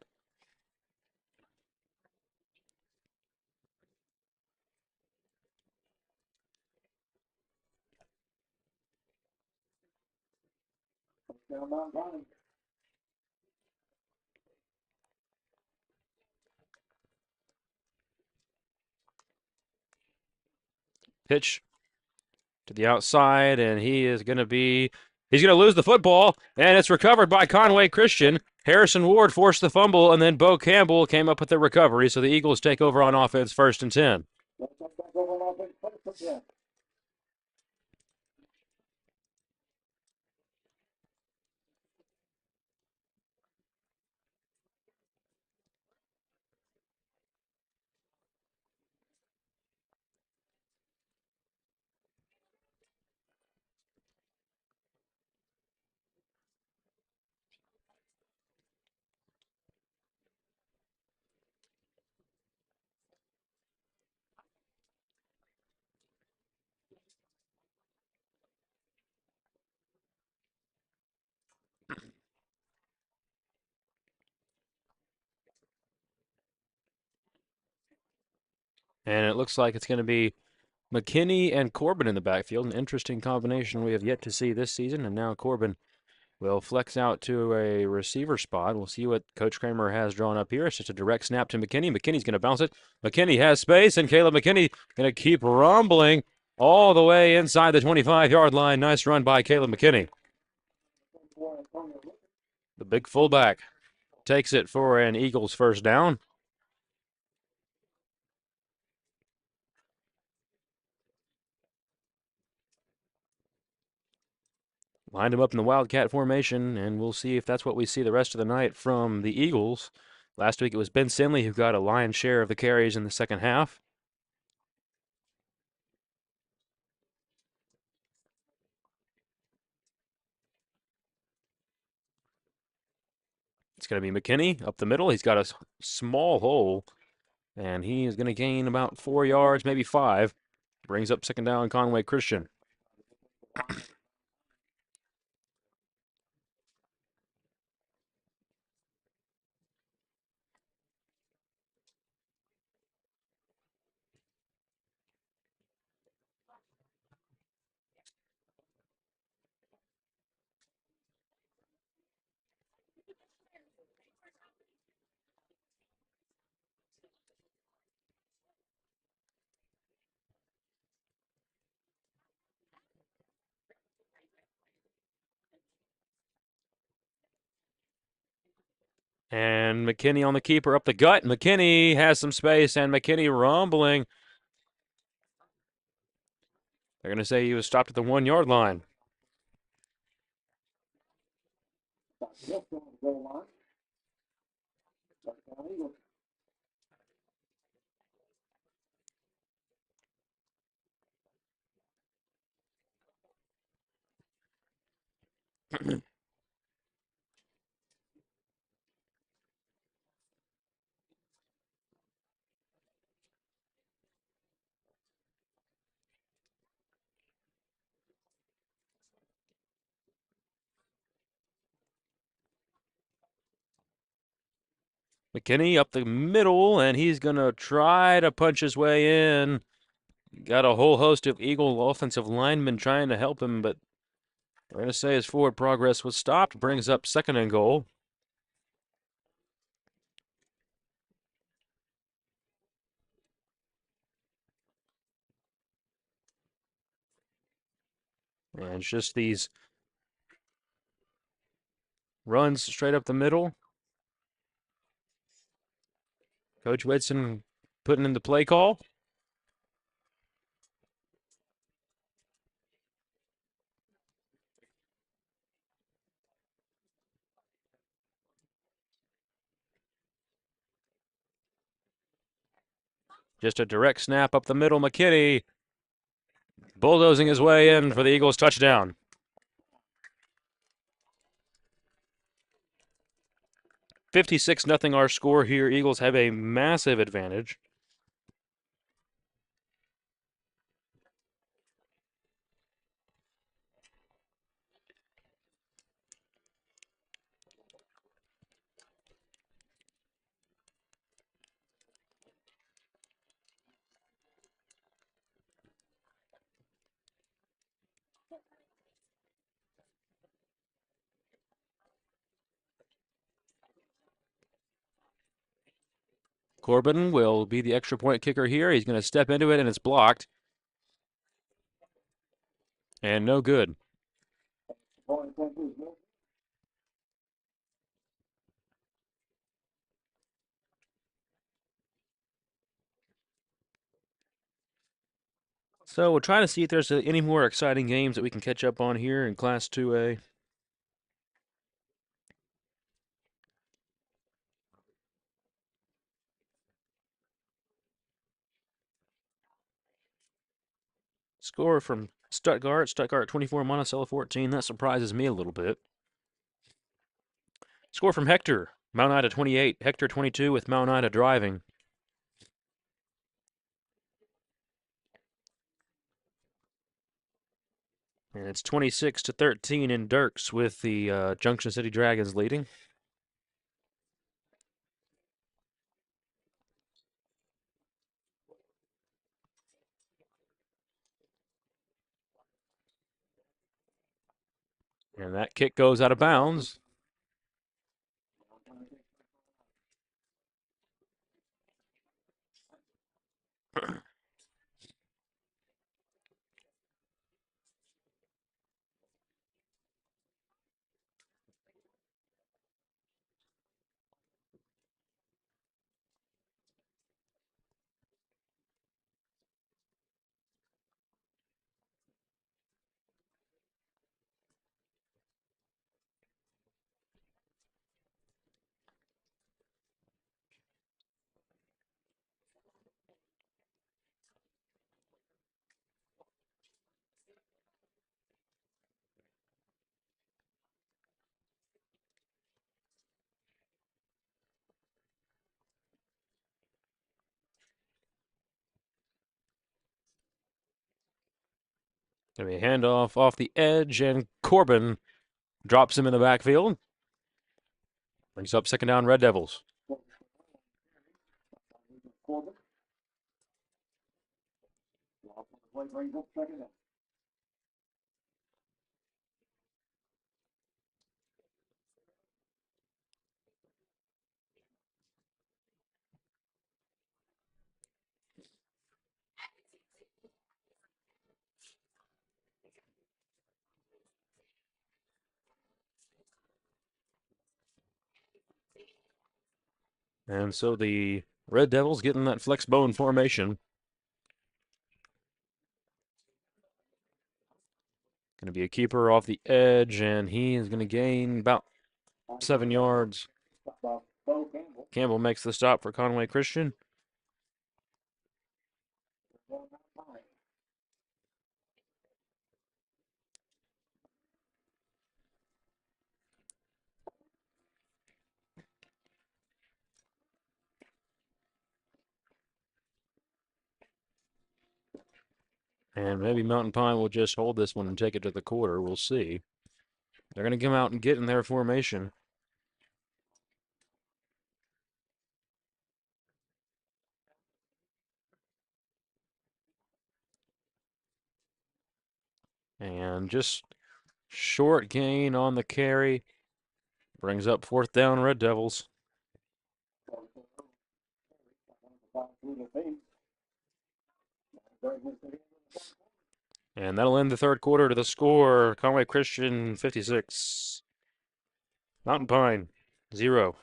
[SPEAKER 1] Pitch to the outside, and he's going to lose the football, and it's recovered by Conway Christian. Harrison Ward forced the fumble, and then Bo Campbell came up with the recovery, so the Eagles take over on offense, 1st and 10. And it looks like it's going to be McKinney and Corbin in the backfield. An interesting combination we have yet to see this season. And now Corbin will flex out to a receiver spot. We'll see what Coach Kramer has drawn up here. It's just a direct snap to McKinney. McKinney's going to bounce it. McKinney has space, and Caleb McKinney going to keep rumbling all the way inside the 25-yard line. Nice run by Caleb McKinney. The big fullback takes it for an Eagles first down. Lined him up in the Wildcat formation, and we'll see if that's what we see the rest of the night from the Eagles. Last week it was Ben Sinley who got a lion's share of the carries in the second half. It's going to be McKinney up the middle. He's got a small hole, and he is going to gain about 4 yards, maybe 5. Brings up second down, Conway Christian. And McKinney on the keeper up the gut. McKinney has some space, and McKinney rumbling. They're going to say he was stopped at the 1 yard line. McKinney up the middle, and he's going to try to punch his way in. Got a whole host of Eagle offensive linemen trying to help him, but we're going to say his forward progress was stopped. Brings up second and goal. And it's just these runs straight up the middle. Coach Whitson putting in the play call. Just a direct snap up the middle. McKinney bulldozing his way in for the Eagles touchdown. 56-0 our score here. Eagles have a massive advantage. Corbin will be the extra point kicker here. He's going to step into it, and it's blocked. And no good. So we'll try to see if there's any more exciting games that we can catch up on here in Class 2A. Score from Stuttgart 24, Monticello 14. That surprises me a little bit. Score from Hector, Mount Ida 28, Hector 22 with Mount Ida driving. And it's 26-13 in Dirks with the Junction City Dragons leading. And that kick goes out of bounds. Gonna be a handoff off the edge, and Corbin drops him in the backfield. Brings up second down, Red Devils. And so the Red Devils getting that flex bone formation. Going to be a keeper off the edge, and he is going to gain about 7 yards. Campbell makes the stop for Conway Christian. And maybe Mountain Pine will just hold this one and take it to the quarter. We'll see. They're going to come out and get in their formation. And just short gain on the carry. Brings up fourth down, Red Devils. And that'll end the third quarter to the score. Conway Christian 56. Mountain Pine 0.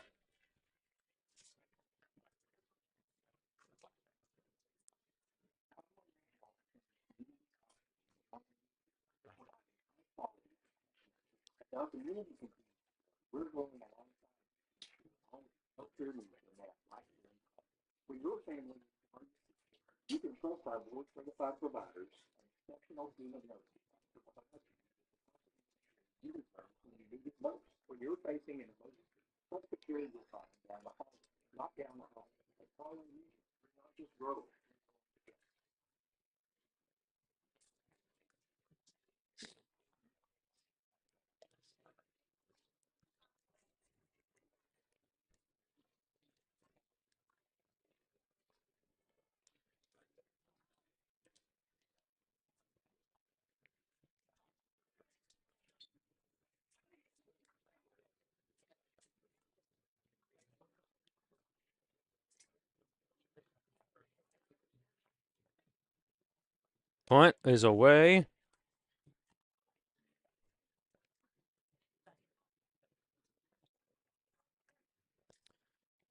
[SPEAKER 1] Punt is away.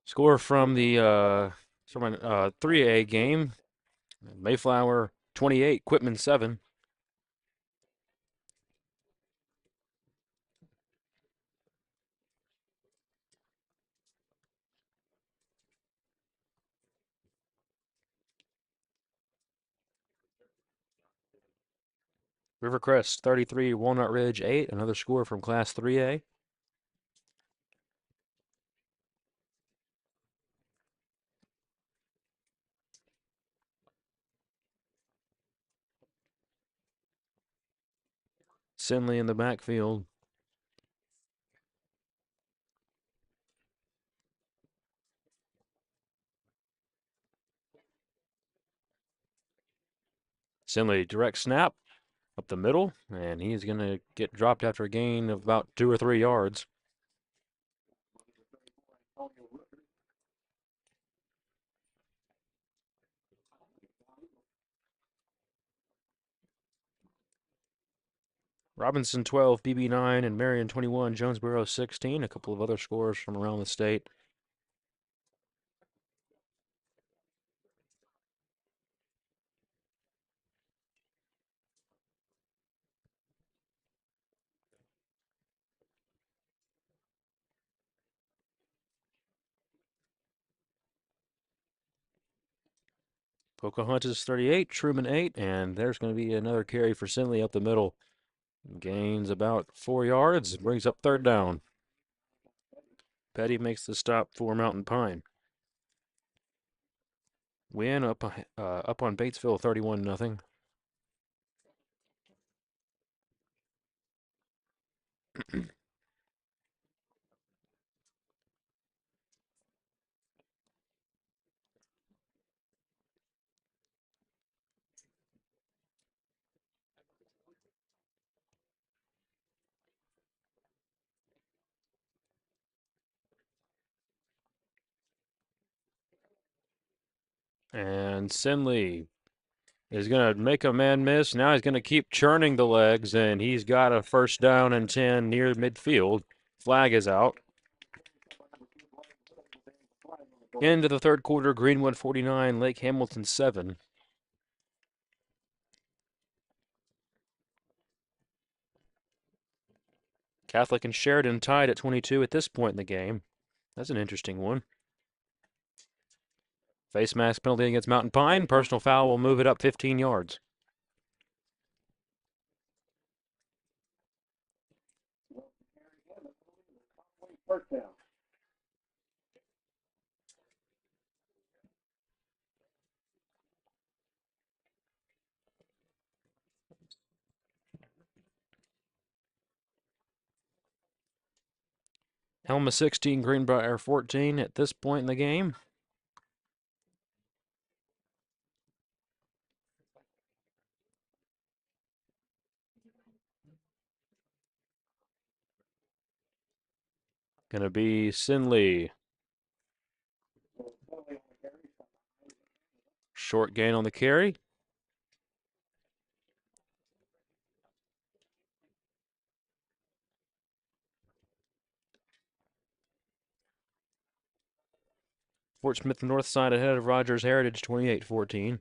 [SPEAKER 1] Score from the 3A game. Mayflower 28, Quitman 7. Rivercrest 33, Walnut Ridge 8. Another score from Class 3A. Sinley in the backfield. Sinley direct snap up the middle, and he's going to get dropped after a gain of about 2 or 3 yards. Robinson 12, BB 9, and Marion 21, Jonesboro 16. A couple of other scores from around the state. Pocahontas 38, Truman 8, and there's going to be another carry for Sinley up the middle. Gains about 4 yards, brings up third down. Petty makes the stop for Mountain Pine. Win up on Batesville 31-0. And Sinley is going to make a man miss. Now he's going to keep churning the legs, and he's got a first down and 10 near midfield. Flag is out. Into the third quarter, Greenwood 49, Lake Hamilton 7. Catholic and Sheridan tied at 22 at this point in the game. That's an interesting one. Face mask penalty against Mountain Pine. Personal foul will move it up 15 yards. Helma 16, Greenbrier 14 at this point in the game. Gonna be Sinley. Short gain on the carry. Fort Smith north side ahead of Rogers Heritage 28-14.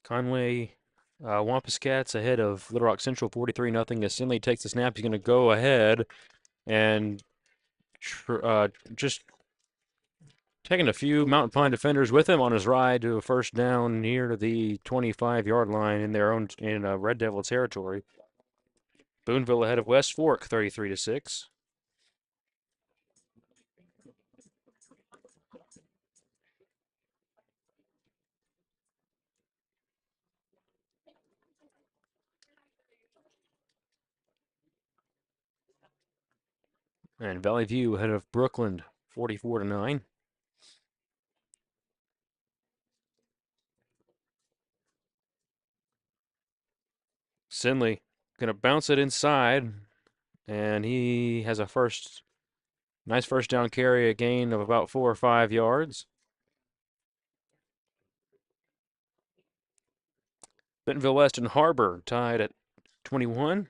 [SPEAKER 1] Conway Wampuscats ahead of Little Rock Central 43-0 as Sinley takes the snap. He's going to go ahead and just taking a few Mountain Pine defenders with him on his ride to a first down near the 25-yard line in their own Red Devil territory. Boonville ahead of West Fork 33-6. And Valley View ahead of Brooklyn 44-9. Sinley gonna bounce it inside, and he has a nice first down carry, a gain of about 4 or 5 yards. Bentonville West and Harbor tied at 21.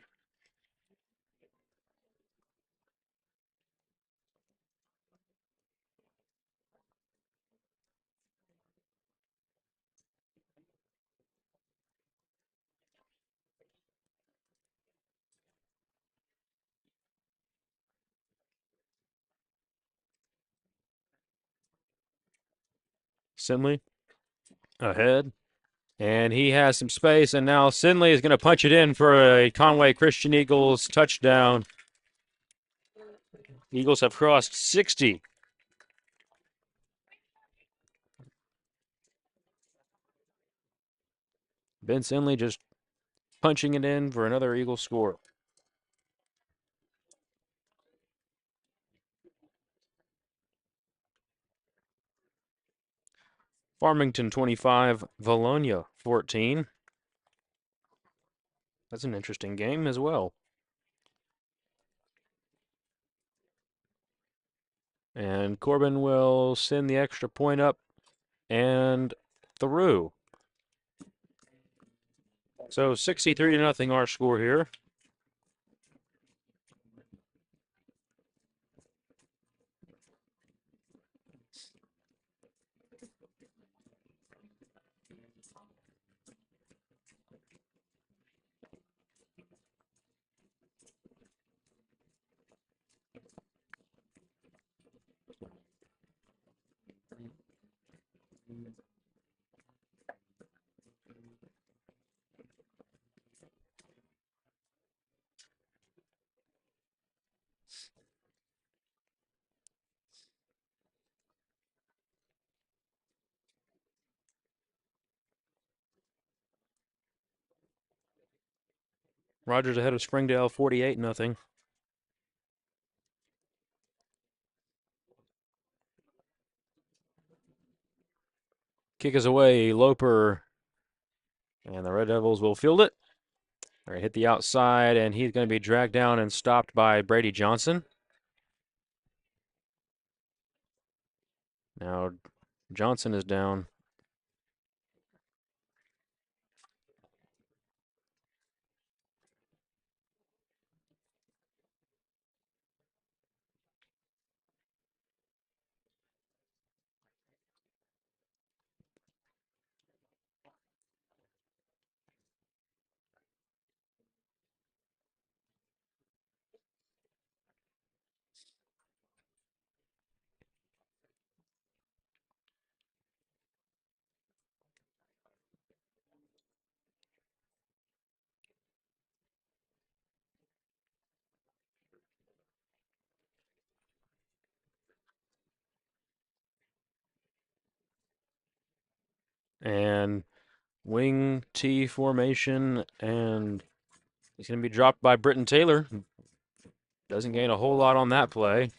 [SPEAKER 1] Sinley ahead, and he has some space, and now Sinley is going to punch it in for a Conway Christian Eagles touchdown. Eagles have crossed 60. Ben Sinley just punching it in for another Eagles score. Farmington 25, Valonia 14. That's an interesting game as well. And Corbin will send the extra point up and through. So 63-0 our score here. Rogers ahead of Springdale 48-0. Kick is away, Loper, and the Red Devils will field it. All right, hit the outside, and he's going to be dragged down and stopped by Brady Johnson. Now Johnson is down. And wing T formation, and he's going to be dropped by Britton Taylor. Doesn't gain a whole lot on that play.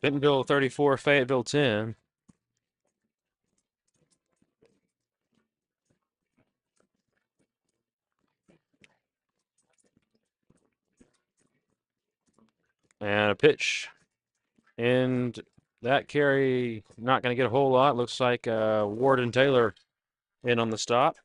[SPEAKER 1] Bentonville 34, Fayetteville 10. And a pitch. And that carry, not going to get a whole lot. Looks like Ward and Taylor in on the stop.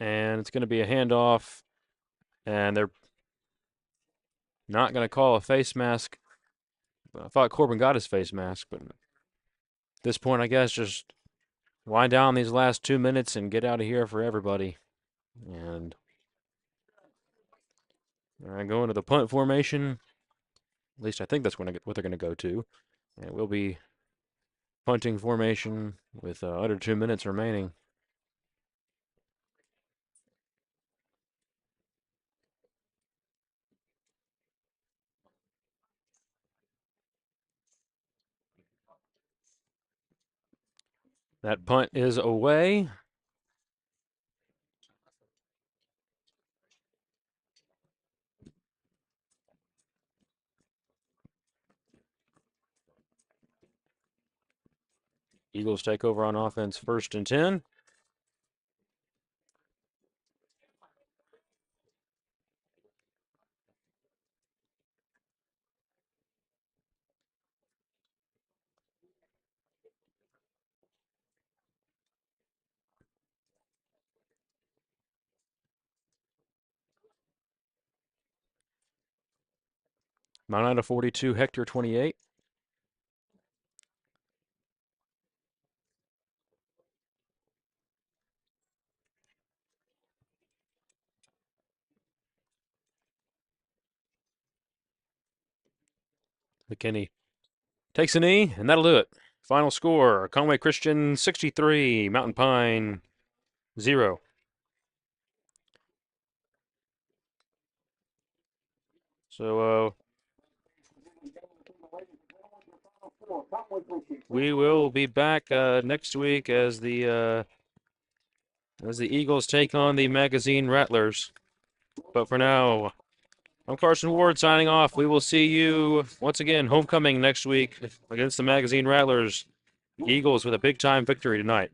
[SPEAKER 1] And it's going to be a handoff. And they're not going to call a face mask. I thought Corbin got his face mask, but at this point, I guess just wind down these last 2 minutes and get out of here for everybody. And go into the punt formation. At least I think that's what they're going to go to. And we'll be punting formation with under 2 minutes remaining. That punt is away. Eagles take over on offense, 1st and 10. Mount Ida 42, Hector 28. McKinney takes a knee, and that'll do it. Final score, Conway Christian 63, Mountain Pine 0. So we will be back next week as the Eagles take on the Magazine Rattlers. But for now, I'm Carson Ward signing off. We will see you once again, homecoming next week against the Magazine Rattlers. Eagles with a big time victory tonight.